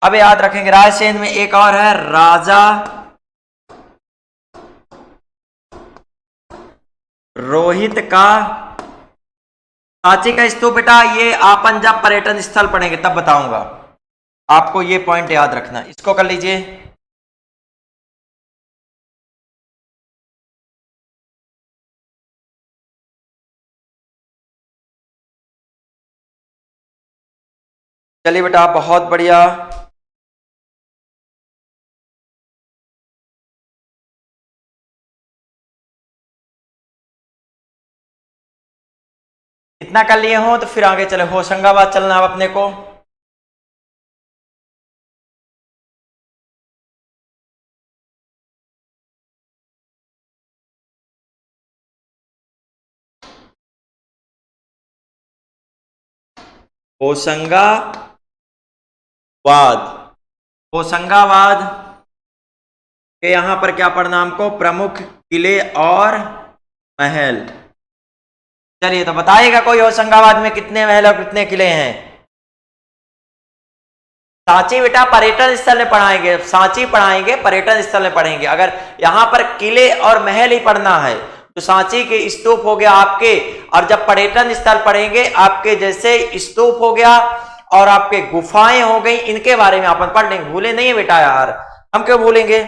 अब याद रखेंगे रायसेन में एक और है राजा रोहित का सांची का स्तूप। बेटा ये आपन जब पर्यटन स्थल पढ़ेंगे तब बताऊंगा आपको, ये पॉइंट याद रखना, इसको कर लीजिए। चलिए बेटा बहुत बढ़िया। इतना कर लिए हो तो फिर आगे चले, होशंगाबाद चलना अब अपने को। होशंगाबाद, होशंगाबाद के यहां पर क्या पढ़ना हमको? प्रमुख किले और महल। चलिए तो बताइएगा कोई होशंगाबाद में कितने महल और कितने किले हैं? सांची बेटा पर्यटन स्थल में पढ़ाएंगे, सांची पढ़ाएंगे, पर्यटन स्थल में पढ़ेंगे। अगर यहां पर किले और महल ही पढ़ना है तो सांची के स्तूप हो गया आपके, और जब पर्यटन स्थल पढ़ेंगे आपके जैसे स्तूप हो गया और आपके गुफाएं हो गई, इनके बारे में अपन पढ़ लेंगे। भूले नहीं है बेटा यार, हम क्यों भूलेंगे,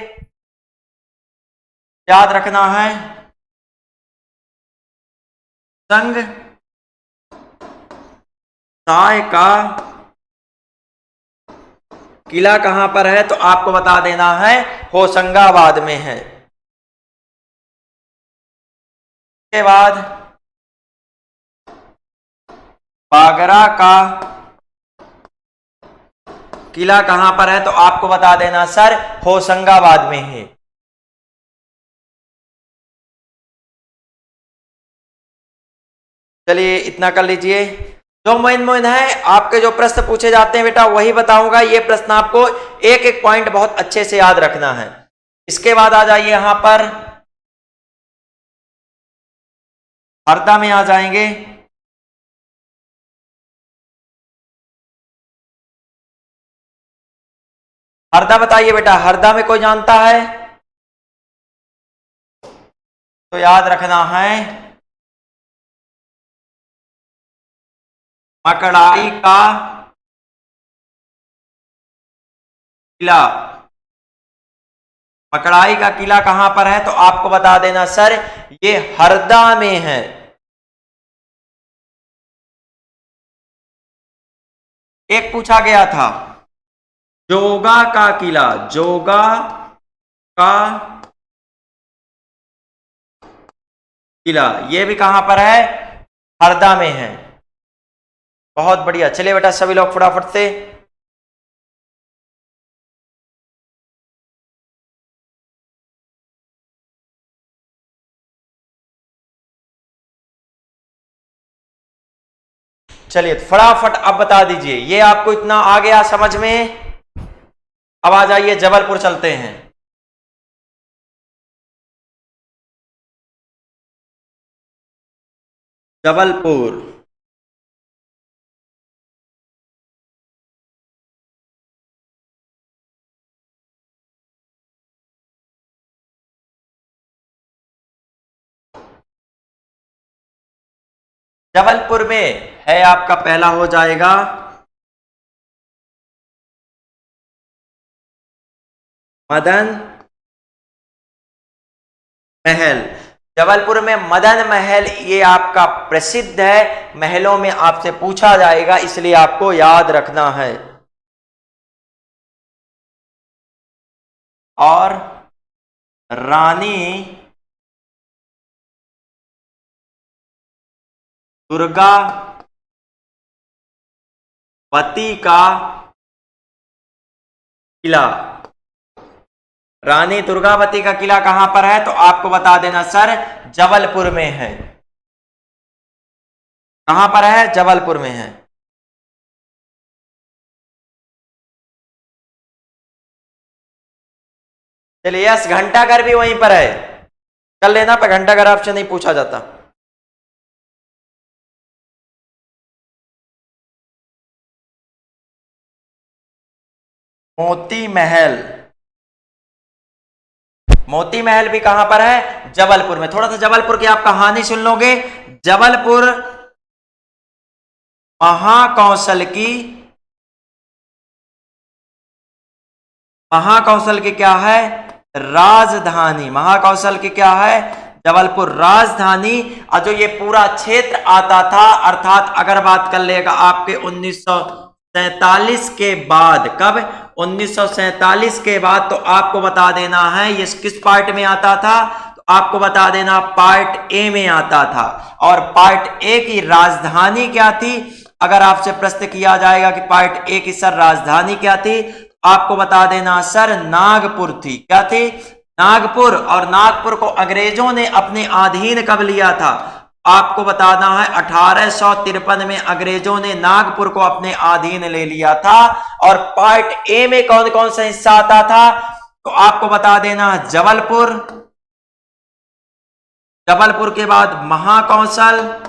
याद रखना है। संग साय का किला कहां पर है? तो आपको बता देना है होशंगाबाद में है। के बाद बागरा का किला कहां पर है? तो आपको बता देना सर होशंगाबाद में है। चलिए इतना कर लीजिए। जो मोइन है आपके जो प्रश्न पूछे जाते हैं बेटा वही बताऊंगा, ये प्रश्न आपको एक एक पॉइंट बहुत अच्छे से याद रखना है। इसके बाद आ जाइए यहां पर हरदा में आ जाएंगे। हरदा बताइए बेटा, हरदा में कोई जानता है? तो याद रखना है मकड़ाई का किला। मकड़ाई का किला कहां पर है? तो आपको बता देना सर ये हरदा में है। एक पूछा गया था जोगा का किला, जोगा का किला, ये भी कहां पर है? हरदा में है। बहुत बढ़िया। चलिए बेटा सभी लोग फटाफट से चलिए फटाफट अब बता दीजिए, ये आपको इतना आ गया समझ में। अब आ जाइए जबलपुर चलते हैं। जबलपुर, जबलपुर में है आपका पहला हो जाएगा मदन महल। जबलपुर में मदन महल ये आपका प्रसिद्ध है, महलों में आपसे पूछा जाएगा, इसलिए आपको याद रखना है। और रानी दुर्गावती का किला, रानी दुर्गावती का किला कहां पर है? तो आपको बता देना सर जबलपुर में है। कहां पर है? जबलपुर में है। चलिए यस, घंटाघर भी वहीं पर है, कर लेना, पर घंटाघर आपसे नहीं पूछा जाता। मोती महल, मोती महल भी कहां पर है? जबलपुर में। थोड़ा सा जबलपुर की आप कहानी सुन लोगे। जबलपुर महाकौशल की क्या है? राजधानी। महाकौशल की क्या है? जबलपुर राजधानी। और जो ये पूरा क्षेत्र आता था, अर्थात अगर बात कर लेगा आपके 1947 के बाद, कब? 1947 के बाद, तो आपको बता देना है ये किस पार्ट में आता था? तो आपको बता देना पार्ट ए में आता था। और पार्ट ए की राजधानी क्या थी? अगर आपसे प्रश्न किया जाएगा कि पार्ट ए की सर राजधानी क्या थी, तो आपको बता देना सर नागपुर थी। क्या थी? नागपुर। और नागपुर को अंग्रेजों ने अपने अधीन कब लिया था? आपको बताना है 1853 में अंग्रेजों ने नागपुर को अपने अधीन ले लिया था। और पार्ट ए में कौन कौन सा हिस्सा आता था? तो आपको बता देना जबलपुर, जबलपुर के बाद महाकौशल,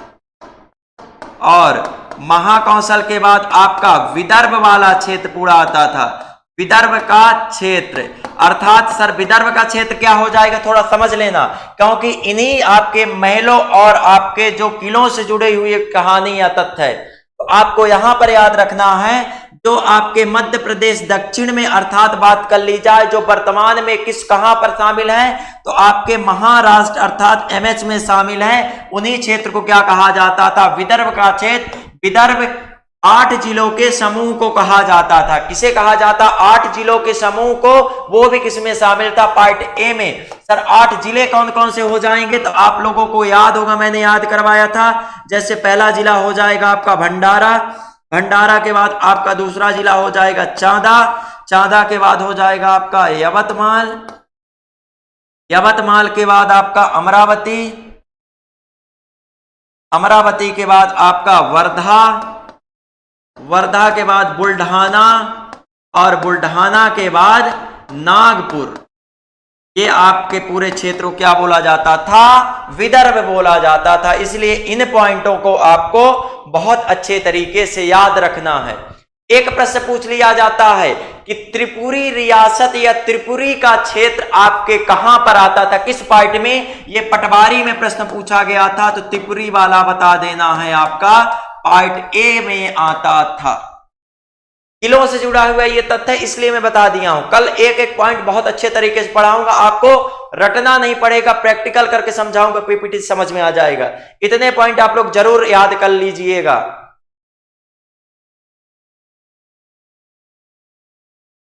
और महाकौशल के बाद आपका विदर्भ वाला क्षेत्र पूरा आता था। विदर्भ का क्षेत्र, अर्थात सर विदर्भ का क्षेत्र क्या हो जाएगा? थोड़ा समझ लेना, क्योंकि इन्हीं आपके महलों और आपके जो किलों से जुड़े हुए कहानी या तथ्य है, तो आपको यहां पर याद रखना है। जो आपके मध्य प्रदेश दक्षिण में, अर्थात बात कर ली जाए जो वर्तमान में कहां पर शामिल है, तो आपके महाराष्ट्र अर्थात एमएच में शामिल है, उन्हीं क्षेत्र को क्या कहा जाता था? विदर्भ का क्षेत्र। विदर्भ 8 जिलों के समूह को कहा जाता था। किसे कहा जाता? 8 जिलों के समूह को। वो भी किसमें शामिल था? पार्ट ए में। सर 8 जिले कौन कौन से हो जाएंगे? तो आप लोगों को याद होगा, मैंने याद करवाया था। जैसे पहला जिला हो जाएगा आपका भंडारा, भंडारा के बाद आपका दूसरा जिला हो जाएगा चांदा, चांदा के बाद हो जाएगा आपका यवतमाल, यवतमाल के बाद आपका अमरावती, अमरावती के बाद आपका वर्धा, वर्धा के बाद बुल्ढाना, और बुल्ढाना के बाद नागपुर। ये आपके पूरे क्षेत्र को क्या बोला जाता था? विदर्भ बोला जाता था। इसलिए इन पॉइंटों को आपको बहुत अच्छे तरीके से याद रखना है। एक प्रश्न पूछ लिया जाता है कि त्रिपुरी रियासत या त्रिपुरी का क्षेत्र आपके कहां पर आता था? किस पार्ट में? ये पटवारी में प्रश्न पूछा गया था, तो त्रिपुरी वाला बता देना है आपका पार्ट ए में आता था। किलों से जुड़ा हुआ ये तथ्य इसलिए मैं बता दिया हूं। कल एक एक पॉइंट बहुत अच्छे तरीके से पढ़ाऊंगा, आपको रटना नहीं पड़ेगा, प्रैक्टिकल करके समझाऊंगा, पीपीटी समझ में आ जाएगा। इतने पॉइंट आप लोग जरूर याद कर लीजिएगा।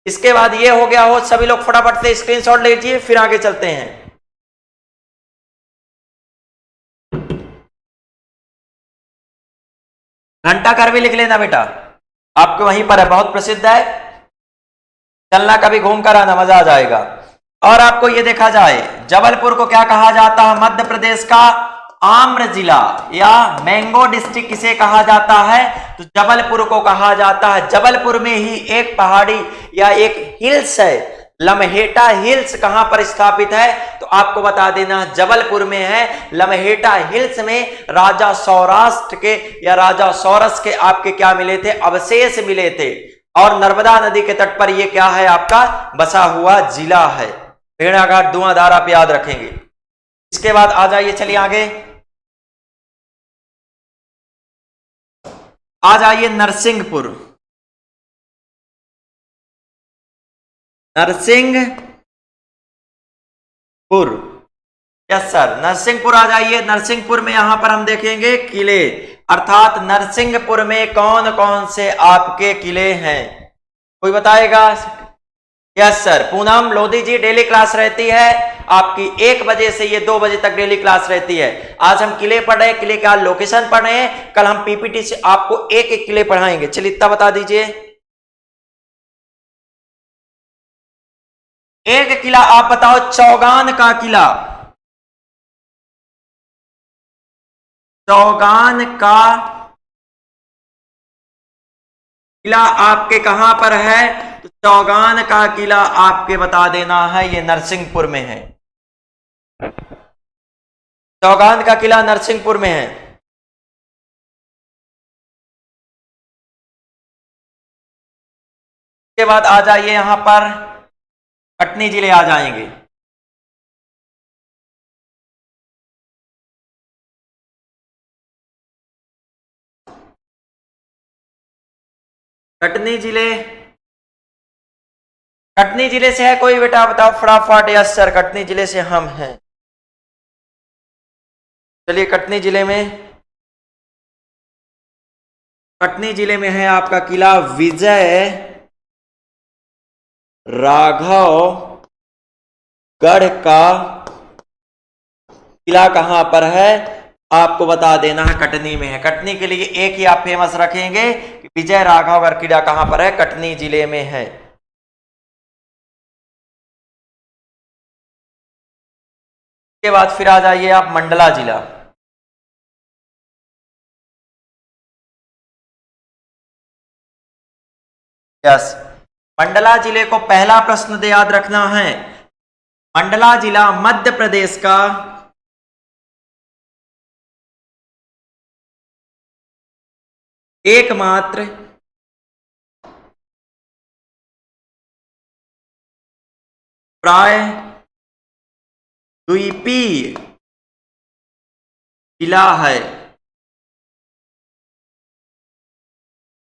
इसके बाद ये हो गया हो, सभी लोग फटाफट से स्क्रीनशॉट ले लीजिए, फिर आगे चलते हैं। घंटाघर भी लिख लेना बेटा, आपके वहीं पर है, बहुत प्रसिद्ध है, चलना कभी घूम कर आना, मजा आ जाएगा। और आपको ये देखा जाए, जबलपुर को क्या कहा जाता है? मध्य प्रदेश का आम्र जिला या मैंगो डिस्ट्रिक्ट किसे कहा जाता है? तो जबलपुर को कहा जाता है। जबलपुर में ही एक पहाड़ी या एक हिल्स है, लम्हेटा हिल्स, कहां पर स्थापित है? तो आपको बता देना जबलपुर में है। लम्हेटा हिल्स में राजा सौराष्ट्र के या राजा सौरस के आपके क्या मिले थे? अवशेष मिले थे। और नर्मदा नदी के तट पर यह क्या है? आपका बसा हुआ जिला है। भेड़ाघाट, धुआंधार आप याद रखेंगे। इसके बाद आ जाइए, चलिए आगे आ जाइए। नरसिंहपुर, नरसिंहपुर, यस सर, नरसिंहपुर आ जाइए। नरसिंहपुर में यहां पर हम देखेंगे किले, अर्थात नरसिंहपुर में कौन कौन से आपके किले हैं? कोई बताएगा? यस सर, पूनम लोधी जी, डेली क्लास रहती है आपकी 1 बजे से ये 2 बजे तक डेली क्लास रहती है। आज हम किले पढ़ रहे हैं, किले का लोकेशन पढ़ रहे हैं। कल हम पीपीटी से आपको एक एक किले पढ़ाएंगे। चलिए इतना बता दीजिए। एक किला आप बताओ, चौगान का किला। चौगान का किला आपके कहां पर है? तो चौगान का किला आपके बता देना है, ये नरसिंहपुर में है। चौगान का किला नरसिंहपुर में है। के बाद आ जाइए यहां पर कटनी जिले आ जाएंगे। कटनी जिले, कटनी जिले से है कोई बेटा? बताओ फटाफट। यस सर, कटनी जिले से हम हैं। चलिए कटनी जिले में, कटनी जिले में है आपका किला विजय राघव गढ़ का किला। कहां पर है? आपको बता देना है कटनी में है। कटनी के लिए एक ही आप फेमस रखेंगे कि विजय राघवगढ़ किला कहां पर है? कटनी जिले में है। के बाद फिर आ जाइए आप मंडला जिला। यस, मंडला जिले को पहला प्रश्न दे याद रखना है। मंडला जिला मध्य प्रदेश का एकमात्र प्राय द्वीपीय जिला है।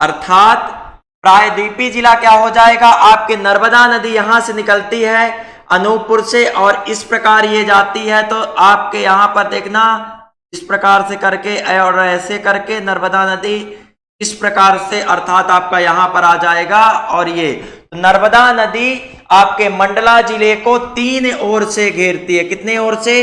अर्थात प्रायद्वीपीय जिला क्या हो जाएगा? आपके नर्मदा नदी यहां से निकलती है अनूपपुर से और इस प्रकार ये जाती है। तो आपके यहां पर देखना इस प्रकार से करके और ऐसे करके नर्मदा नदी इस प्रकार से, अर्थात आपका यहां पर आ जाएगा। और ये नर्मदा नदी आपके मंडला जिले को 3 ओर से घेरती है। कितने ओर से?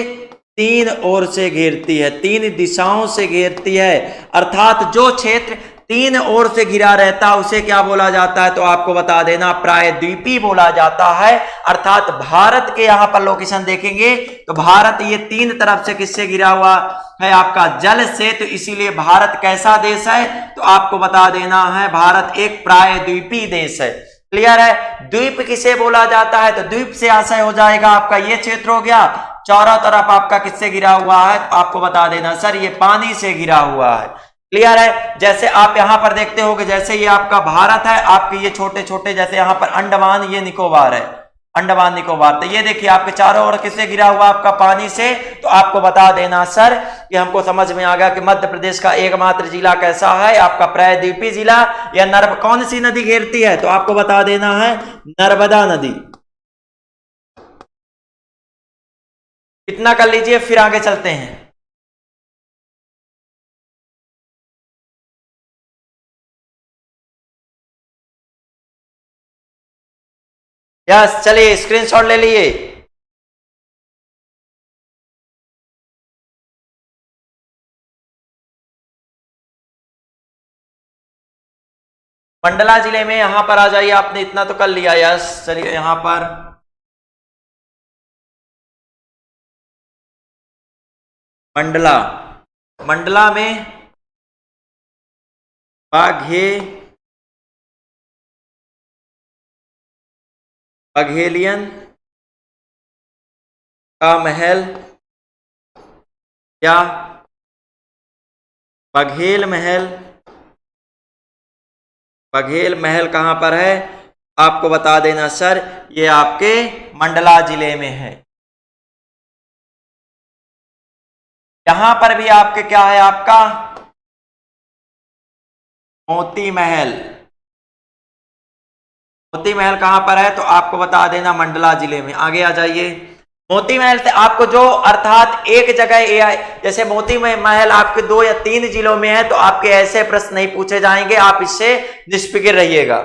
3 ओर से घेरती है, 3 दिशाओं से घेरती है। अर्थात जो क्षेत्र 3 ओर से घिरा रहता है उसे क्या बोला जाता है? तो आपको बता देना प्रायद्वीपीय बोला जाता है। अर्थात भारत के यहां पर लोकेशन देखेंगे तो भारत ये 3 तरफ से किससे घिरा हुआ है? आपका जल से। तो इसीलिए भारत कैसा देश है? तो आपको बता देना है भारत एक प्रायद्वीपीय देश है। क्लियर है? द्वीप किसे बोला जाता है? तो द्वीप से आशय हो जाएगा आपका ये क्षेत्र हो गया। चारों तरफ आपका किससे घिरा हुआ है? तो आपको बता देना सर ये पानी से घिरा हुआ है। क्लियर है? जैसे आप यहां पर देखते हो कि जैसे ये आपका भारत है, आपके ये छोटे छोटे जैसे यहां पर अंडमान, ये निकोबार है, अंडमान निकोबार। तो ये देखिए आपके चारों ओर किससे घिरा हुआ? आपका पानी से। तो आपको बता देना सर कि हमको समझ में आ गया कि मध्य प्रदेश का एकमात्र जिला कैसा है? आपका प्रायद्वीपीय जिला। या कौन सी नदी घेरती है? तो आपको बता देना है नर्मदा नदी। इतना कर लीजिए, फिर आगे चलते हैं। यस, चलिए स्क्रीनशॉट ले लिए। मंडला जिले में यहां पर आ जाइए। आपने इतना तो कर लिया। यस, चलिए यहां पर मंडला, मंडला में बघेलियन का महल या बघेल महल, बघेल महल कहां पर है आपको बता देना सर, ये आपके मंडला जिले में है। यहां पर भी आपके क्या है, आपका मोती महल, मोती महल कहां पर है तो आपको बता देना मंडला जिले में। आगे आ जाइए। मोती महल से आपको जो अर्थात एक जगह जैसे मोती महल आपके 2 या 3 जिलों में है तो आपके ऐसे प्रश्न नहीं पूछे जाएंगे, आप इससे निष्फिक्र रहिएगा।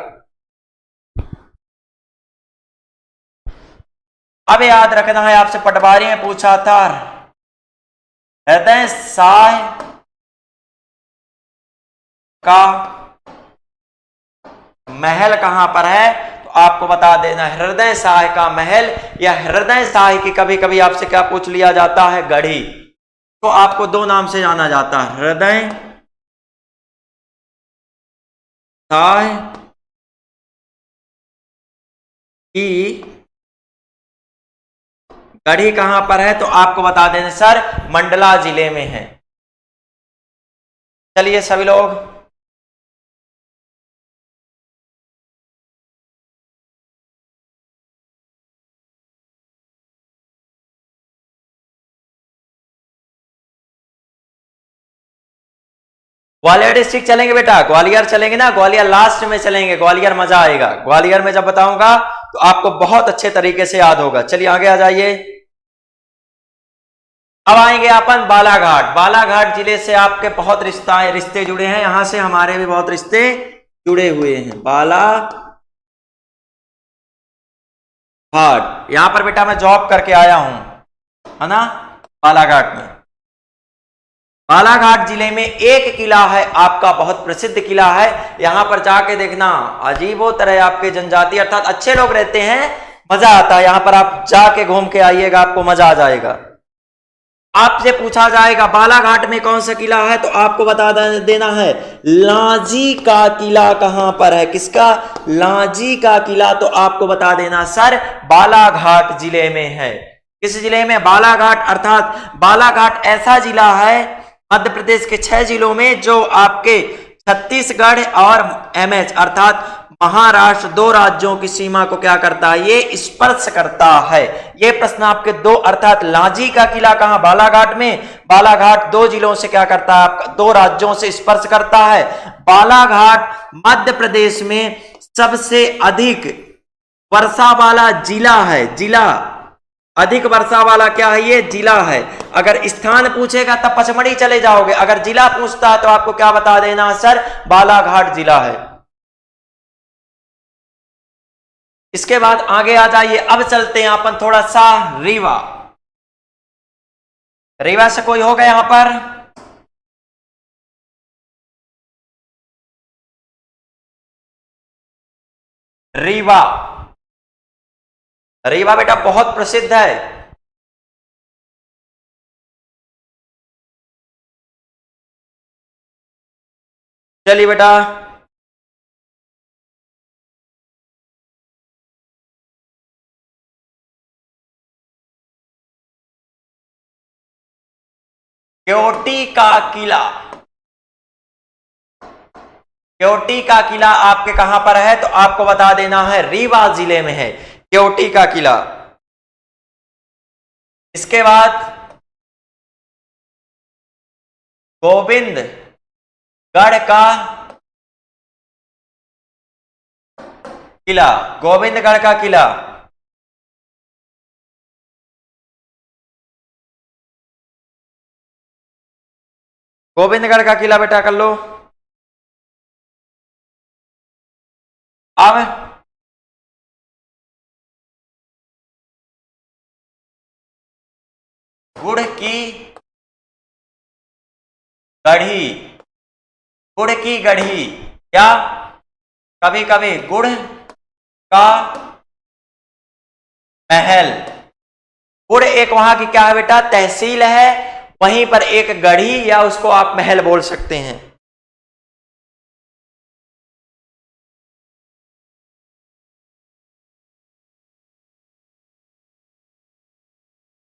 अब याद रखना है, आपसे पटवारी में पूछा था हृदय साय का महल कहां पर है तो आपको बता देना हृदय साय का महल, या हृदय साय की कभी कभी आपसे क्या पूछ लिया जाता है, गढ़ी। तो आपको 2 नाम से जाना जाता है, हृदय साय की गढ़ी कहां पर है तो आपको बता देना सर मंडला जिले में है। चलिए सभी लोग, ग्वालियर डिस्ट्रिक्ट चलेंगे बेटा, ग्वालियर चलेंगे ना, ग्वालियर लास्ट में चलेंगे, ग्वालियर मजा आएगा। ग्वालियर में जब बताऊंगा तो आपको बहुत अच्छे तरीके से याद होगा। चलिए आगे आ जाइए। अब आएंगे अपन बालाघाट। बालाघाट जिले से आपके बहुत रिश्ते जुड़े हैं, यहां से हमारे भी बहुत रिश्ते जुड़े हुए हैं। बालाघाट, यहां पर बेटा मैं जॉब करके आया हूं, है ना, बालाघाट में। बालाघाट जिले में एक किला है आपका, बहुत प्रसिद्ध किला है, यहां पर जाके देखना अजीबो तरह आपके जनजाति अर्थात अच्छे लोग रहते हैं, मजा आता है। यहां पर आप जाके घूम के आइएगा, आपको मजा आ जाएगा। आपसे पूछा जाएगा बालाघाट में कौन सा किला है तो आपको बता देना है लांजी का किला कहां पर है। किसका? लांजी का किला। तो आपको बता देना सर बालाघाट जिले में है। किस जिले में? बालाघाट। अर्थात बालाघाट ऐसा जिला है मध्य प्रदेश के 6 जिलों में जो आपके छत्तीसगढ़ और एमएच अर्थात महाराष्ट्र 2 राज्यों की सीमा को क्या करता है? ये स्पर्श करता है। ये प्रश्न आपके 2 अर्थात लांजी का किला कहां? बालाघाट में। बालाघाट 2 जिलों से क्या करता है? आपका 2 राज्यों से स्पर्श करता है। बालाघाट मध्य प्रदेश में सबसे अधिक वर्षा वाला जिला है। जिला अधिक वर्षा वाला क्या है? ये जिला है। अगर स्थान पूछेगा तब पचमढ़ी चले जाओगे, अगर जिला पूछता है तो आपको क्या बता देना सर? बालाघाट जिला है। इसके बाद आगे आ जाइए। अब चलते हैं अपन थोड़ा सा रीवा। रीवा से कोई होगा यहां पर? रीवा, रीवा बेटा बहुत प्रसिद्ध है। चलिए बेटा केवटी का किला। केवटी का किला आपके कहां पर है तो आपको बता देना है रीवा जिले में है केवटी का किला। इसके बाद गोविंदगढ़ का किला। गोविंदगढ़ का किला गोविंदगढ़ का किला बेटा कर लो। अब गुड़ की गढ़ी। गुड़ की गढ़ी या कभी कभी गुड़ का महल। गुड़ एक वहां की क्या है बेटा? तहसील है। वहीं पर एक गढ़ी या उसको आप महल बोल सकते हैं।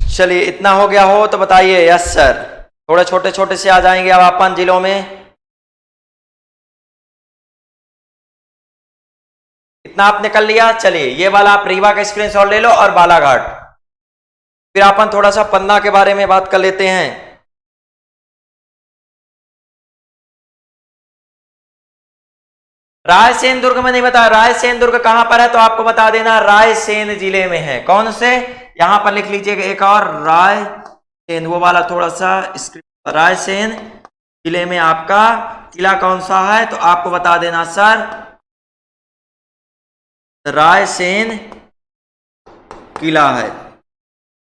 चलिए इतना हो गया हो तो बताइए यस सर। थोड़े छोटे छोटे से आ जाएंगे अब अपन जिलों में। इतना आपने कर लिया। चलिए ये वाला आप रीवा का स्क्रीनशॉट ले लो और बालाघाट। फिर अपन थोड़ा सा पन्ना के बारे में बात कर लेते हैं। रायसेन दुर्ग में नहीं बताया, रायसेन दुर्ग कहां पर है तो आपको बता देना रायसेन जिले में है। कौन से, यहां पर लिख लीजिएगा एक और, रायसेन वो वाला थोड़ा सा रायसेन जिले में आपका किला कौन सा है तो आपको बता देना सर रायसेन किला है।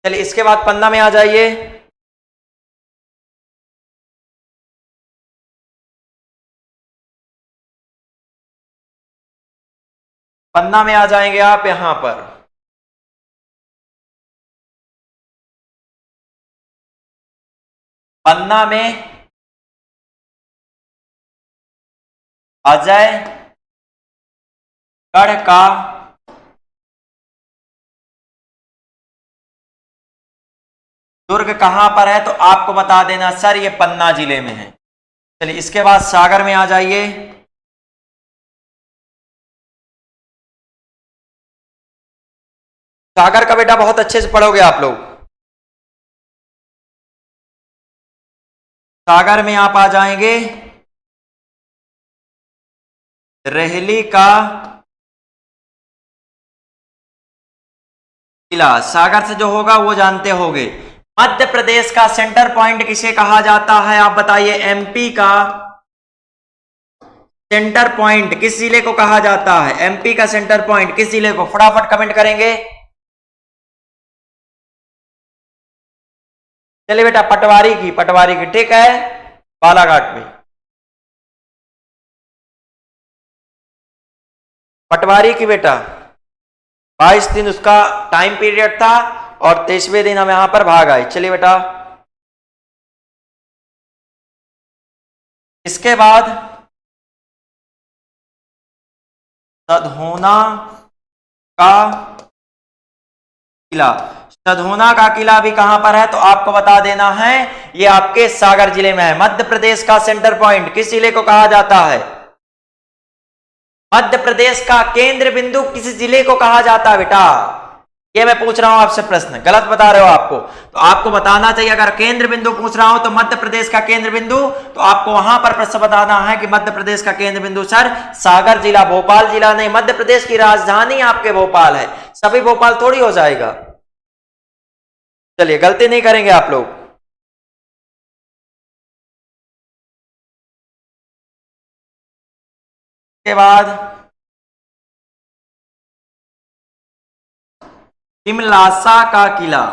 चलिए इसके बाद पन्ना में आ जाइए। पन्ना में आ जाएंगे आप यहां पर। पन्ना में अजय गढ़ का दुर्ग कहां पर है तो आपको बता देना सर ये पन्ना जिले में है। चलिए इसके बाद सागर में आ जाइए। सागर का बेटा बहुत अच्छे से पढ़ोगे आप लोग। सागर में आप आ जाएंगे रेहली का किला। सागर से जो होगा वो जानते होंगे। मध्य प्रदेश का सेंटर पॉइंट किसे कहा जाता है आप बताइए। एमपी का सेंटर पॉइंट किस जिले को कहा जाता है। एमपी का सेंटर पॉइंट किस जिले को, फटाफट कमेंट करेंगे। चलिए बेटा पटवारी की, पटवारी की ठीक है, बालाघाट में। पटवारी की बेटा 22 दिन उसका टाइम पीरियड था और 23वें दिन हम यहां पर भाग आए। चलिए बेटा इसके बाद सधोना का किला। सधोना का किला भी कहां पर है तो आपको बता देना है ये आपके सागर जिले में है। मध्य प्रदेश का सेंटर पॉइंट किस जिले को कहा जाता है। मध्य प्रदेश का केंद्र बिंदु किस जिले को कहा जाता है बेटा, ये मैं पूछ रहा हूं आपसे प्रश्न, गलत बता रहे हो आपको तो आपको बताना चाहिए। अगर केंद्र बिंदु पूछ रहा हूं तो मध्य प्रदेश का केंद्र बिंदु तो आपको वहां पर प्रश्न बताना है कि मध्य प्रदेश का केंद्र बिंदु सर सागर जिला, भोपाल जिला नहीं। मध्य प्रदेश की राजधानी आपके भोपाल है, सभी भोपाल थोड़ी हो जाएगा। चलिए गलती नहीं करेंगे आप लोग। के बाद हिमलासा का किला।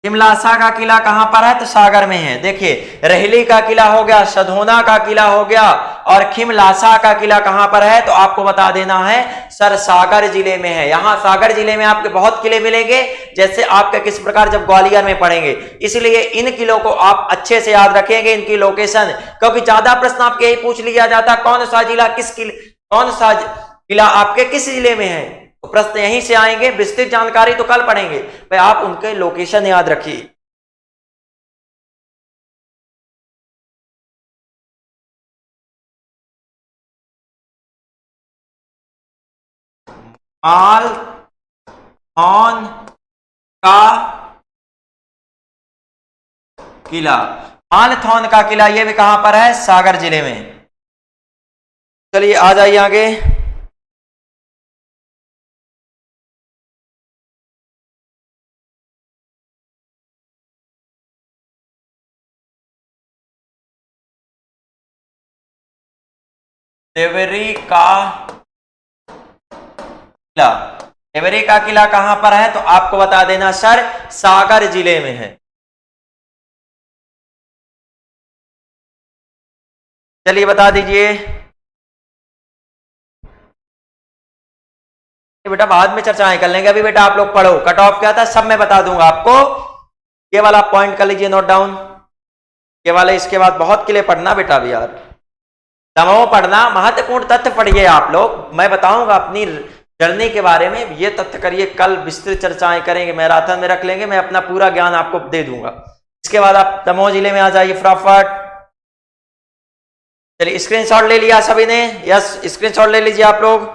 हिमलासा का किला कहां पर है तो सागर में है। देखिए रेहली का किला हो गया, सधोना का किला हो गया और हिमलासा का किला कहां पर है तो आपको बता देना है सर सागर जिले में है। यहां सागर जिले में आपके बहुत किले मिलेंगे, जैसे आपके किस प्रकार जब ग्वालियर में पढ़ेंगे, इसलिए इन किलों को आप अच्छे से याद रखेंगे, इनकी लोकेशन, क्योंकि ज्यादा प्रश्न आपके यही पूछ लिया जाता कौन सा जिला किस किले, कौन सा किला आपके किस जिले में है, तो प्रश्न यहीं से आएंगे। विस्तृत जानकारी तो कल पढ़ेंगे, भाई आप उनके लोकेशन याद रखिए। माल थौन का किला। मालथौन का किला ये भी कहां पर है, सागर जिले में। चलिए आ जाइए आगे। देवरी का किला। देवरी का किला कहां पर है तो आपको बता देना सर सागर जिले में है। चलिए बता दीजिए। बेटा बाद में चर्चाएं कर लेंगे, अभी बेटा आप लोग पढ़ो। कट ऑफ क्या था सब मैं बता दूंगा आपको। ये वाला पॉइंट कर लीजिए नोट डाउन, ये वाले। इसके बाद बहुत किले पढ़ना बेटा अभी यार, दमोह पढ़ना, महत्वपूर्ण तथ्य पढ़िए आप लोग। मैं बताऊंगा अपनी जर्नी के बारे में, ये तथ्य करिए, कल विस्तृत चर्चाएं करेंगे, मैराथन में रख लेंगे, मैं अपना पूरा ज्ञान आपको दे दूंगा। इसके बाद आप दमोह जिले में आ जाइए फटाफट। चलिए स्क्रीनशॉट ले लिया सभी ने? यस, स्क्रीनशॉट ले लीजिए आप लोग।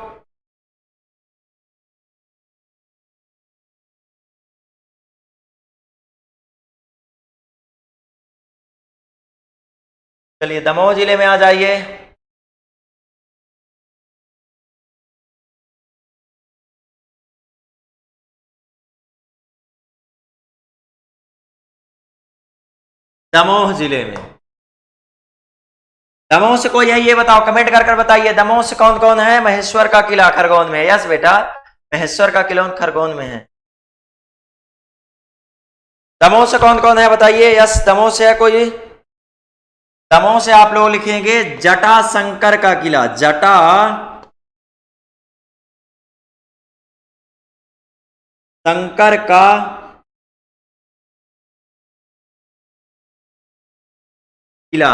चलिए दमोह जिले में आ जाइए। दमोह जिले में, दमोह से कोई है ये बताओ, कमेंट कर कर बताइए दमोह से कौन कौन है? महेश्वर का किला खरगोन में, यस बेटा महेश्वर का किला खरगोन में है। दमोह से कौन कौन है बताइए? यस दमोह से है कोई? दमोह से आप लोग लिखेंगे जटा शंकर का किला, जटा शंकर का किला।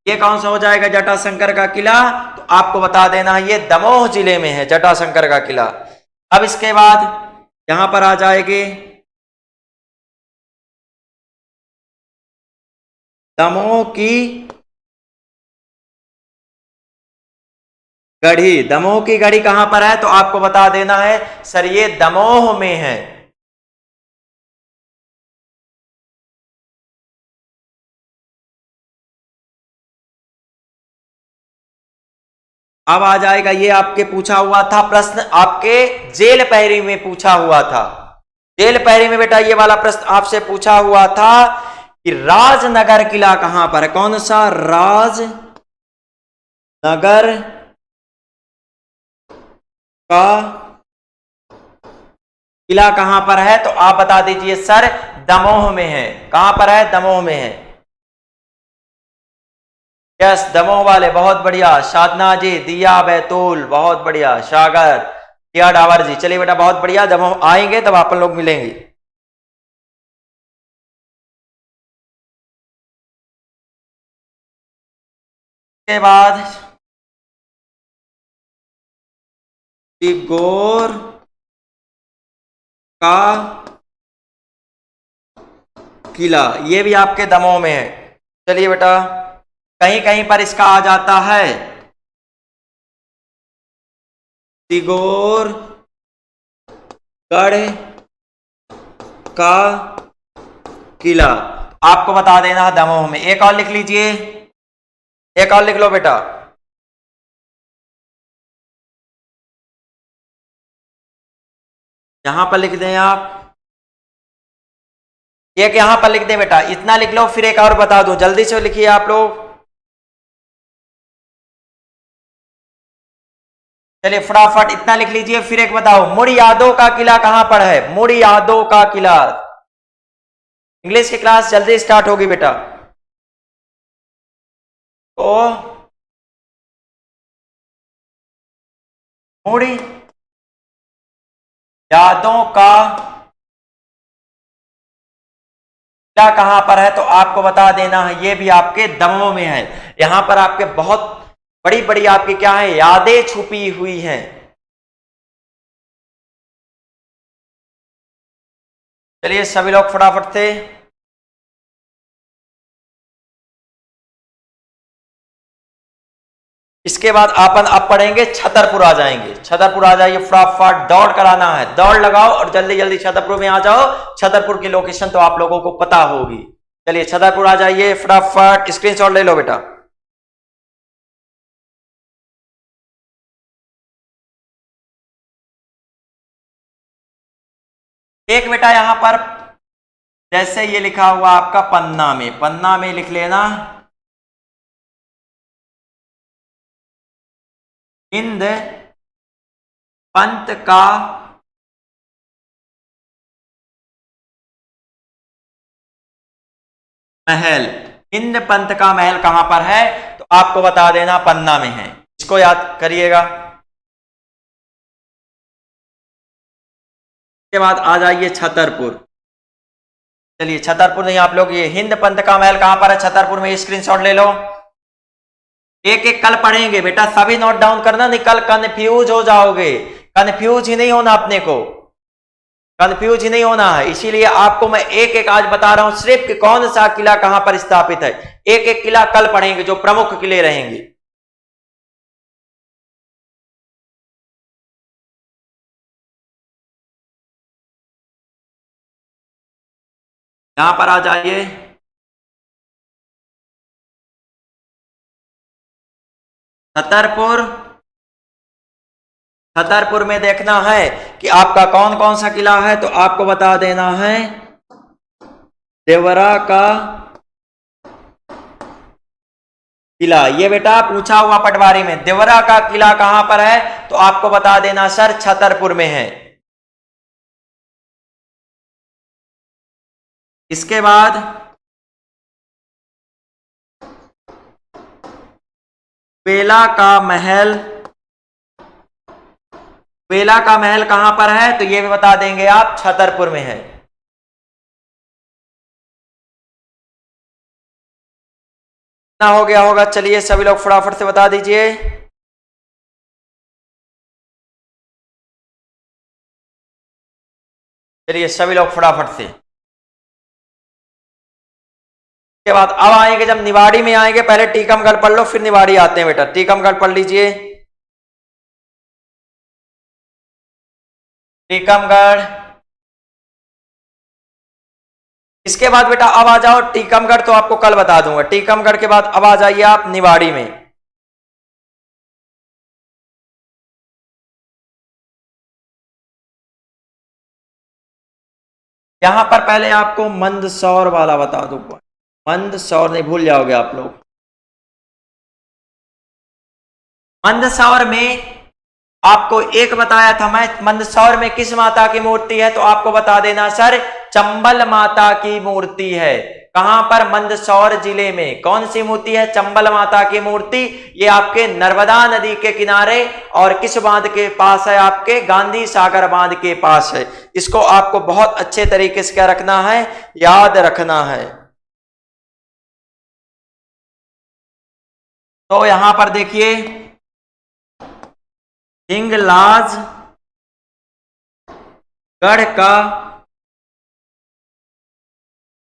ये कौन सा हो जाएगा जटा शंकर का किला? तो आपको बता देना ये दमोह जिले में है जटा शंकर का किला। अब इसके बाद यहां पर आ जाएंगे दमोह की गढ़ी। दमोह की गढ़ी कहां पर है? तो आपको बता देना है सर ये दमोह में है। अब आ जाएगा ये आपके पूछा हुआ था प्रश्न, आपके जेल पहरी में पूछा हुआ था। जेल पहरी में बेटा ये वाला प्रश्न आपसे पूछा हुआ था कि राजनगर किला कहां पर है? कौन सा? राजनगर का किला कहां पर है? तो आप बता दीजिए सर दमोह में है। कहां पर है? दमोह में है। यस दमोह वाले बहुत बढ़िया, साधना जी, दिया, बैतूल बहुत बढ़िया, सागर, दिया डावर जी, चलिए बेटा बहुत बढ़िया। दमोह आएंगे तब आप लोग मिलेंगे। के बाद गौर का किला, ये भी आपके दमोह में है। चलिए बेटा कहीं कहीं पर इसका आ जाता है तिगोरगढ़ का किला, आपको बता देना है दमोह में। एक और लिख लीजिए, एक और लिख लो बेटा, यहां पर लिख दें आप, एक यहां पर लिख दें बेटा, इतना लिख लो। फिर एक और बता दूं, जल्दी से लिखिए आप लोग। चलिए फटाफट इतना लिख लीजिए। फिर एक बताओ, मुड़यादों का किला कहां पर है? मुड़यादों का किला। इंग्लिश की क्लास जल्दी स्टार्ट होगी बेटा। तो मुड़यादों का किला कहां पर है? तो आपको बता देना है ये भी आपके दमोह में है। यहां पर आपके बहुत बड़ी बड़ी आपकी क्या है, यादें छुपी हुई हैं। चलिए सभी लोग फटाफट से। इसके बाद अपन अब पढ़ेंगे छतरपुर, आ जाएंगे छतरपुर। आ जाइए फटाफट, दौड़ कराना है, दौड़ लगाओ और जल्दी जल्दी छतरपुर में आ जाओ। छतरपुर की लोकेशन तो आप लोगों को पता होगी। चलिए छतरपुर आ जाइए फटाफट, स्क्रीनशॉट ले लो बेटा। एक बेटा यहां पर जैसे ये लिखा हुआ आपका पन्ना में, पन्ना में लिख लेना हिंद पंत का महल। हिंद पंत का महल कहां पर है? तो आपको बता देना पन्ना में है। इसको याद करिएगा। के बाद आ जाइए छतरपुर। चलिए छतरपुर नहीं, आप लोग ये हिंद पंथ का महल कहां पर है? छतरपुर में। स्क्रीनशॉट ले लो, एक एक कल पढ़ेंगे बेटा, सभी नोट डाउन करना, नहीं कल कंफ्यूज हो जाओगे। कंफ्यूज ही नहीं होना, अपने को कंफ्यूज ही नहीं होना है, इसीलिए आपको मैं एक एक आज बता रहा हूं सिर्फ कि कौन सा किला कहां पर स्थापित है। एक एक किला कल पढ़ेंगे जो प्रमुख किले रहेंगे। यहां पर आ जाइए, छतरपुर। छतरपुर में देखना है कि आपका कौन कौन सा किला है, तो आपको बता देना है देवरा का किला। ये बेटा पूछा हुआ पटवारी में, देवरा का किला कहां पर है, तो आपको बता देना सर छतरपुर में है। इसके बाद बेला का महल, बेला का महल कहां पर है, तो ये भी बता देंगे आप, छतरपुर में है। ना हो गया होगा, चलिए सभी लोग फटाफट से बता दीजिए। चलिए सभी लोग फटाफट से। के बाद अब आएंगे, जब निवाड़ी में आएंगे, पहले टीकमगढ़ पढ़ लो फिर निवाड़ी आते हैं बेटा। टीकमगढ़ पढ़ लीजिए, टीकमगढ़। इसके बाद बेटा अब आ जाओ टीकमगढ़, तो आपको कल बता दूंगा। टीकमगढ़ के बाद अब आ जाइए आप निवाड़ी में। यहां पर पहले आपको मंदसौर वाला बता दूंगा, मंदसौर नहीं भूल जाओगे आप लोग। मंदसौर में आपको एक बताया था मैं, मंदसौर में किस माता की मूर्ति है, तो आपको बता देना सर चंबल माता की मूर्ति है। कहां पर? मंदसौर जिले में। कौन सी मूर्ति है? चंबल माता की मूर्ति। ये आपके नर्मदा नदी के किनारे और किस बांध के पास है? आपके गांधी सागर बांध के पास है। इसको आपको बहुत अच्छे तरीके से क्या रखना है, याद रखना है। तो यहां पर देखिए, हिंगलाज गढ़ का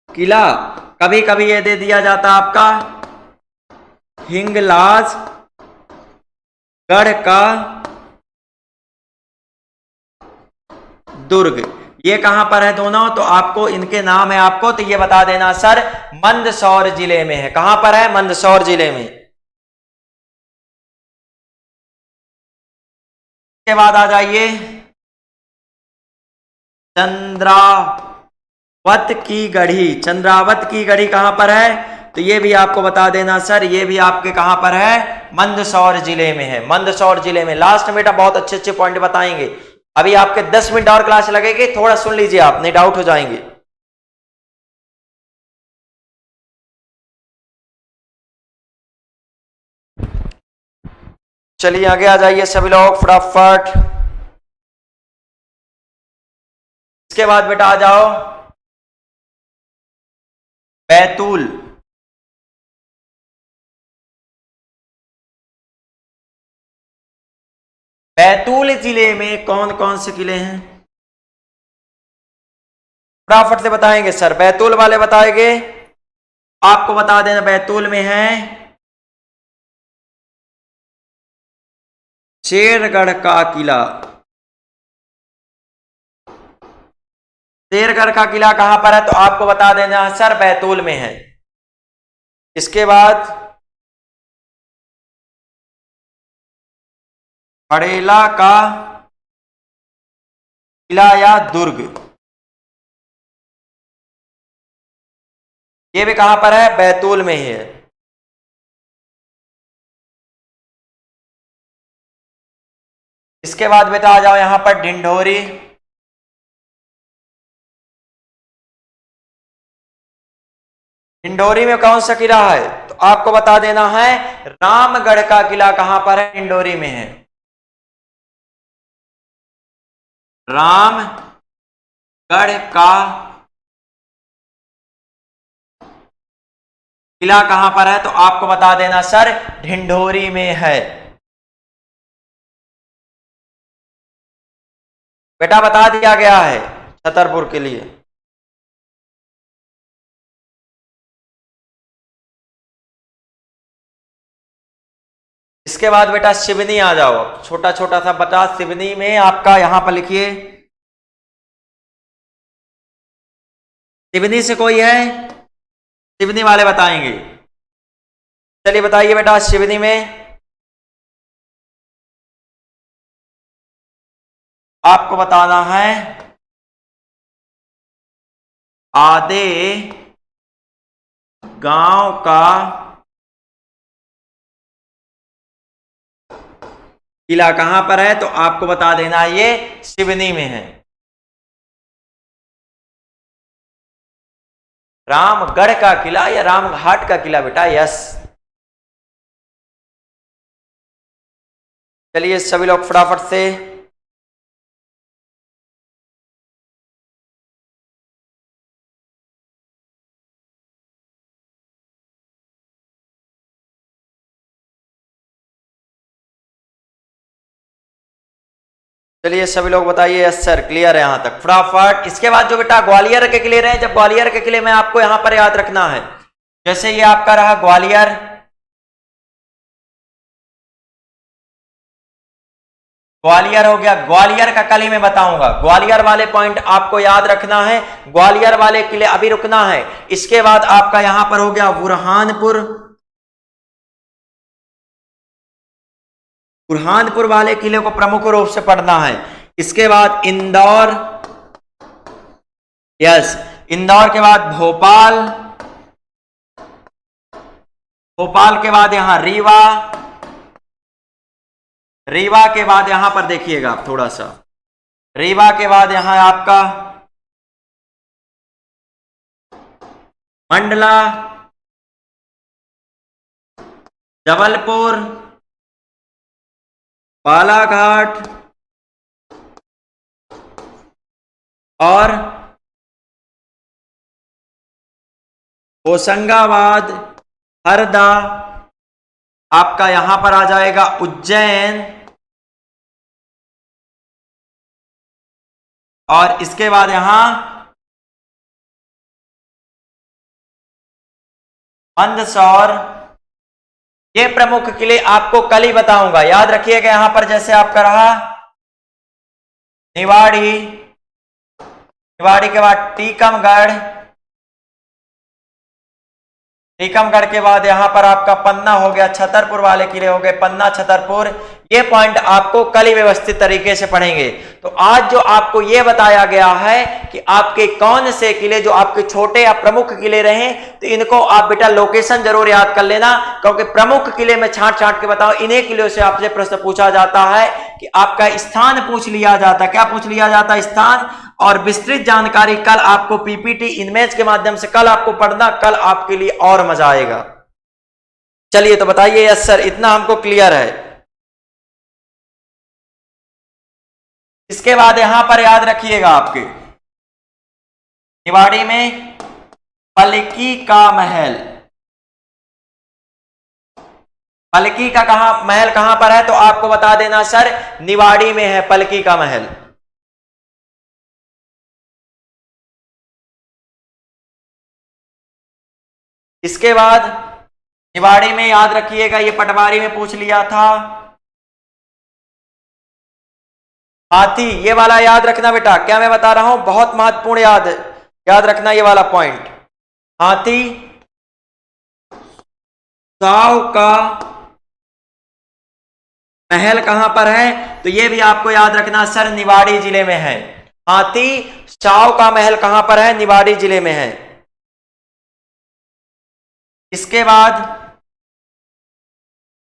किला, कभी कभी ये दे दिया जाता आपका हिंगलाज गढ़ का दुर्ग। ये कहां पर है दोनों, तो आपको इनके नाम है आपको, तो ये बता देना सर मंदसौर जिले में है। कहां पर है? मंदसौर जिले में। के बाद आ जाइए चंद्रावत की गढ़ी। चंद्रावत की गढ़ी कहां पर है, तो ये भी आपको बता देना सर, ये भी आपके कहां पर है? मंदसौर जिले में है। मंदसौर जिले में। लास्ट में बेटा बहुत अच्छे अच्छे पॉइंट बताएंगे। अभी आपके 10 मिनट और क्लास लगेगी, थोड़ा सुन लीजिए, आप नहीं डाउट हो जाएंगे। चलिए आगे आ जाइए सभी लोग फटाफट। इसके बाद बेटा आ जाओ बैतूल। बैतूल जिले में कौन कौन से किले हैं, फटाफट से बताएंगे सर। बैतूल वाले बताएंगे, आपको बता देना बैतूल में है शेरगढ़ का किला। शेरगढ़ का किला कहां पर है, तो आपको बता देना सर बैतूल में है। इसके बाद हड़ेला का किला या दुर्ग, ये भी कहां पर है? बैतूल में ही है। इसके बाद बेटा आ जाओ यहां पर ढिंढोरी। ढिंढोरी में कौन सा किला है, तो आपको बता देना है रामगढ़ का किला। कहां पर है? ढिंढोरी में है। रामगढ़ गढ़ का किला कहां पर है? तो आपको बता देना सर ढिंढोरी में है। बेटा बता दिया गया है छतरपुर के लिए। इसके बाद बेटा सिवनी आ जाओ, छोटा छोटा सा बता। सिवनी में आपका यहां पर लिखिए, सिवनी से कोई है? सिवनी वाले बताएंगे। चलिए बताइए बेटा सिवनी में आपको बताना है आधे गांव का किला कहां पर है? तो आपको बता देना ये सिवनी में है। रामगढ़ का किला या रामघाट का किला बेटा? यस। चलिए सभी लोग फटाफट से चलिए सभी लोग बताइए यस सर, क्लियर है यहां तक फटाफट। इसके बाद जो बेटा ग्वालियर के किले रहे, जब ग्वालियर के किले में आपको यहां पर याद रखना है, जैसे ये आपका रहा ग्वालियर, ग्वालियर हो गया। ग्वालियर का कल ही मैं बताऊंगा, ग्वालियर वाले पॉइंट आपको याद रखना है, ग्वालियर वाले किले अभी रुकना है। इसके बाद आपका यहां पर हो गया बुरहानपुर, बुरहानपुर वाले किले को प्रमुख रूप से पढ़ना है। इसके बाद इंदौर, यस, इंदौर के बाद भोपाल, भोपाल के बाद यहां रीवा, रीवा के बाद यहां पर देखिएगा आप थोड़ा सा, रीवा के बाद यहां आपका मंडला, जबलपुर, बालाघाट और होशंगाबाद, हरदा, आपका यहां पर आ जाएगा उज्जैन, और इसके बाद यहां मंदसौर। ये प्रमुख किले आपको कल ही बताऊंगा, याद रखिएगा। यहां पर जैसे आपका रहा निवाड़ी, निवाड़ी के बाद टीकमगढ़, टीकमगढ़ के बाद यहां पर आपका पन्ना हो गया, छतरपुर वाले किले हो गए पन्ना, छतरपुर। ये पॉइंट आपको कल ही व्यवस्थित तरीके से पढ़ेंगे। तो आज जो आपको ये बताया गया है कि आपके कौन से किले जो आपके छोटे या प्रमुख किले रहे, तो इनको आप बेटा लोकेशन जरूर याद कर लेना, क्योंकि प्रमुख किले में छांट छांट के बताओ। इन्हीं किलों से आपसे प्रश्न पूछा जाता है कि आपका स्थान पूछ लिया जाता है। क्या पूछ लिया जाता है? स्थान। और विस्तृत जानकारी कल आपको पीपीटी इमेज के माध्यम से कल आपको पढ़ना, कल आपके लिए और मजा आएगा। चलिए तो बताइए यस सर, इतना हमको क्लियर है। इसके बाद यहां पर याद रखिएगा आपके निवाड़ी में पलकी का महल, पलकी का महल कहां पर है? तो आपको बता देना सर निवाड़ी में है पलकी का महल। इसके बाद निवाड़ी में याद रखिएगा, ये पटवारी में पूछ लिया था, हाथी। ये वाला याद रखना बेटा, क्या मैं बता रहा हूं बहुत महत्वपूर्ण, याद रखना ये वाला पॉइंट। हाथी साव का महल कहां पर है? तो ये भी आपको याद रखना सर निवाड़ी जिले में है। हाथी साव का महल कहां पर है? निवाड़ी जिले में है। इसके बाद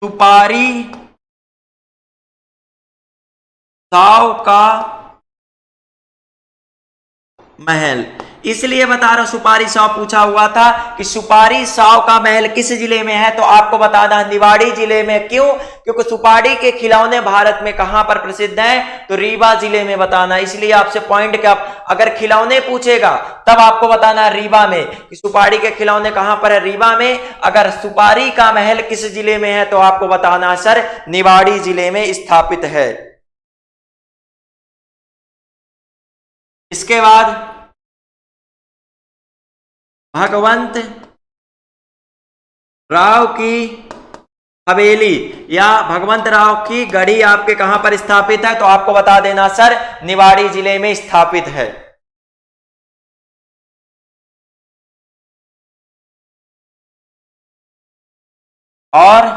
सुपारी साव का महल, इसलिए बता रहा हूं, सुपारी साव पूछा हुआ था कि सुपारी साव का महल किस जिले में है, तो आपको बताना निवाड़ी जिले में। क्यों? क्योंकि सुपारी के खिलौने भारत में कहां पर प्रसिद्ध हैं, तो रीवा जिले में बताना। इसलिए आपसे पॉइंट का अगर खिलौने पूछेगा तब आपको बताना रीवा में, कि सुपारी के खिलौने कहां पर है, रीवा में। अगर सुपारी का महल किस जिले में है, तो आपको बताना सर निवाड़ी जिले में स्थापित है। इसके बाद भगवंत राव की हवेली या भगवंत राव की गढ़ी आपके कहां पर स्थापित है, तो आपको बता देना सर निवाड़ी जिले में स्थापित है। और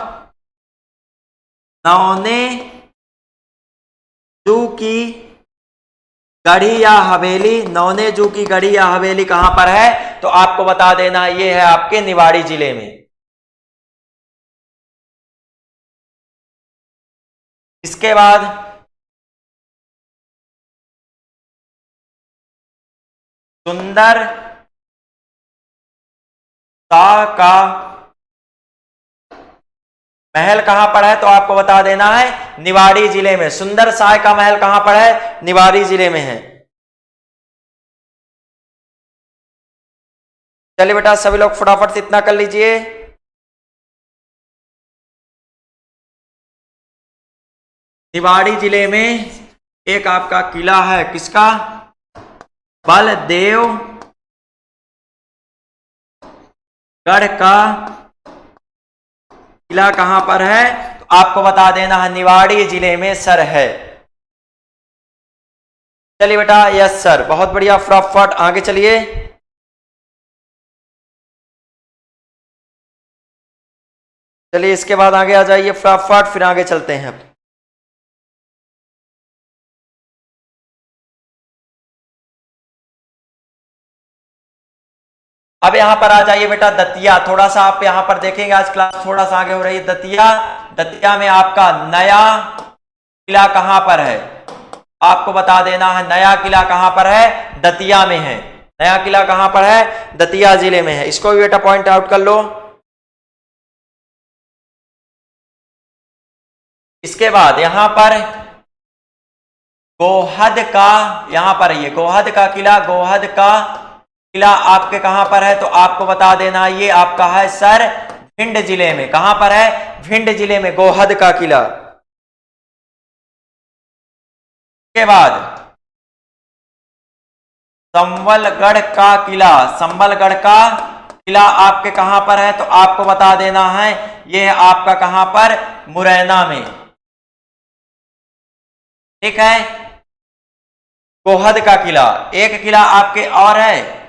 नौने जू की गढ़ी या हवेली, नौने जू की गढ़ी या हवेली कहां पर है, तो आपको बता देना ये है आपके निवाड़ी जिले में। इसके बाद सुंदर शाह का महल कहां पर है, तो आपको बता देना है निवाड़ी जिले में। सुंदर शाह का महल कहां पर है, निवाड़ी जिले में है। चलिए बेटा सभी लोग फटाफट से इतना कर लीजिए। निवाड़ी जिले में एक आपका किला है, किसका, बलदेव गढ़ का किला कहां पर है, तो आपको बता देना है निवाड़ी जिले में सर है। चलिए बेटा यस सर, बहुत बढ़िया, फटाफट आगे चलिए। चलिए इसके बाद आगे आ जाइए फटाफट, फिर आगे चलते हैं। अब यहां पर आ जाइए बेटा दतिया। थोड़ा सा आप यहां पर देखेंगे, आज क्लास थोड़ा सा आगे हो रही है। दतिया, दतिया में आपका नया किला कहां पर है, आपको बता देना है नया किला कहां पर है, दतिया में है। नया किला कहां पर है, दतिया जिले में है। इसको भी बेटा पॉइंट आउट कर लो। इसके बाद यहां पर गोहद का, यहां पर ये गोहद का किला, गोहद का किला आपके कहां पर है, तो आपको बता देना ये आपका है सर भिंड जिले में। कहां पर है, भिंड जिले में गोहद का किला। के बाद संबलगढ़ का किला, संबलगढ़ का किला आपके कहां पर है, तो आपको बता देना है ये आपका कहां पर, मुरैना में। ठीक है, गोहद का किला। एक किला आपके और है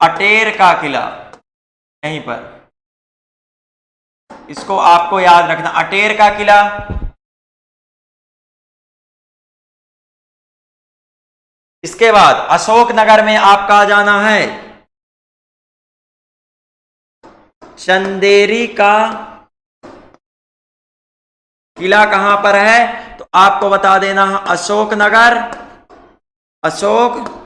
अटेर का किला, यहीं पर, इसको आपको याद रखना, अटेर का किला। इसके बाद अशोकनगर में आपका जाना है चंदेरी का किला कहां पर है, तो आपको बता देना अशोकनगर, अशोक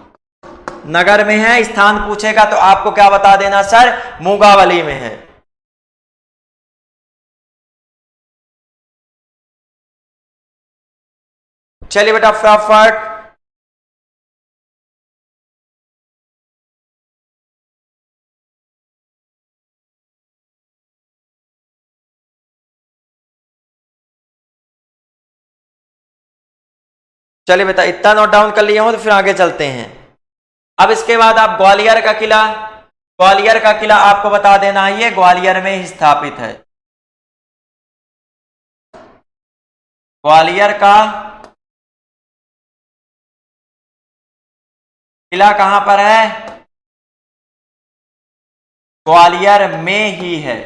नगर में है। स्थान पूछेगा तो आपको क्या बता देना सर, मूंगावली में है। चलिए बेटा फटाफट, चलिए बेटा इतना नोट डाउन कर लिए हो तो फिर आगे चलते हैं। अब इसके बाद आप ग्वालियर का किला, ग्वालियर का किला आपको बता देना है ये ग्वालियर में ही स्थापित है। ग्वालियर का किला कहां पर है, ग्वालियर में ही है।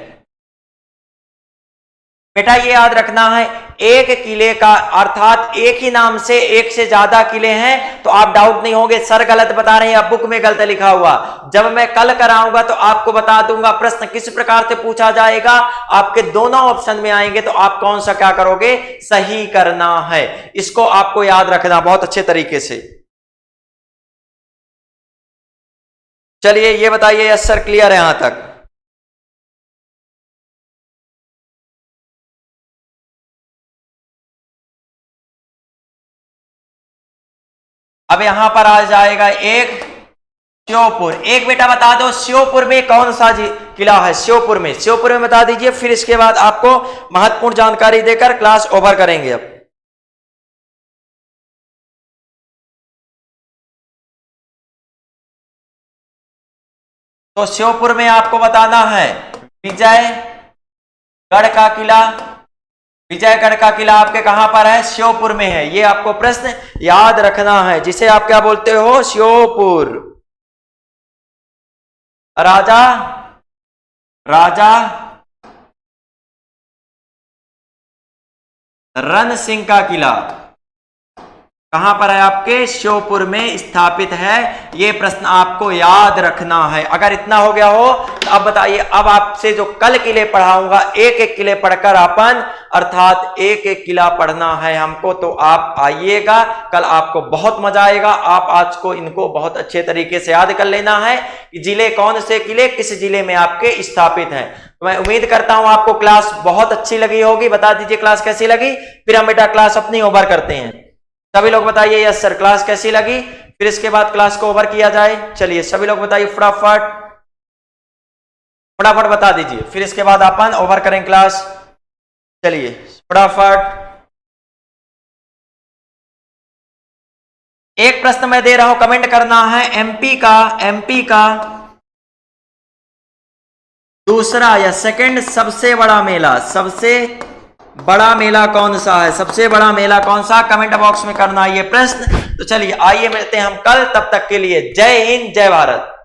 बेटा ये याद रखना है, एक किले का अर्थात एक ही नाम से एक से ज्यादा किले हैं, तो आप डाउट नहीं होंगे सर गलत बता रहे हैं या बुक में गलत लिखा हुआ। जब मैं कल कराऊंगा तो आपको बता दूंगा प्रश्न किस प्रकार से पूछा जाएगा, आपके दोनों ऑप्शन में आएंगे, तो आप कौन सा क्या करोगे, सही करना है। इसको आपको याद रखना बहुत अच्छे तरीके से। चलिए ये बताइए, यस सर क्लियर है यहां तक? अब यहां पर आ जाएगा एक श्योपुर। एक बेटा बता दो श्योपुर में कौन सा किला है? श्योपुर में बता दीजिए, फिर इसके बाद आपको महत्वपूर्ण जानकारी देकर क्लास ओवर करेंगे। अब तो श्योपुर में आपको बताना है विजयगढ़ का किला। विजयगढ़ का किला आपके कहां पर है? श्योपुर में है। ये आपको प्रश्न याद रखना है, जिसे आप क्या बोलते हो? श्योपुर। राजा रण सिंह का किला कहां पर है? आपके श्योपुर में स्थापित है। यह प्रश्न आपको याद रखना है। अगर इतना हो गया हो तो अब बताइए, अब आपसे जो कल किले पढ़ाऊंगा, एक एक किले पढ़कर अपन, अर्थात एक एक किला पढ़ना है हमको, तो आप आइएगा, कल आपको बहुत मजा आएगा। आप आज को इनको बहुत अच्छे तरीके से याद कर लेना है कि जिले कौन से किले किस जिले में आपके स्थापित हैं। तो मैं उम्मीद करता हूं आपको क्लास बहुत अच्छी लगी होगी। बता दीजिए क्लास कैसी लगी, फिर हम बेटा क्लास अपनी ओवर करते हैं। सभी लोग बताइए यस सर क्लास कैसी लगी, फिर इसके बाद क्लास को ओवर किया जाए। चलिए सभी लोग बताइए, फटाफट बता दीजिए, फिर इसके बाद अपन ओवर करें क्लास। चलिए फटाफट। एक प्रश्न मैं दे रहा हूं, कमेंट करना है। एमपी का दूसरा या सेकंड सबसे बड़ा मेला कौन सा है? सबसे बड़ा मेला कौन सा? कमेंट बॉक्स में करना है ये प्रश्न। तो चलिए आइए मिलते हैं हम कल, तब तक के लिए जय हिंद जय भारत।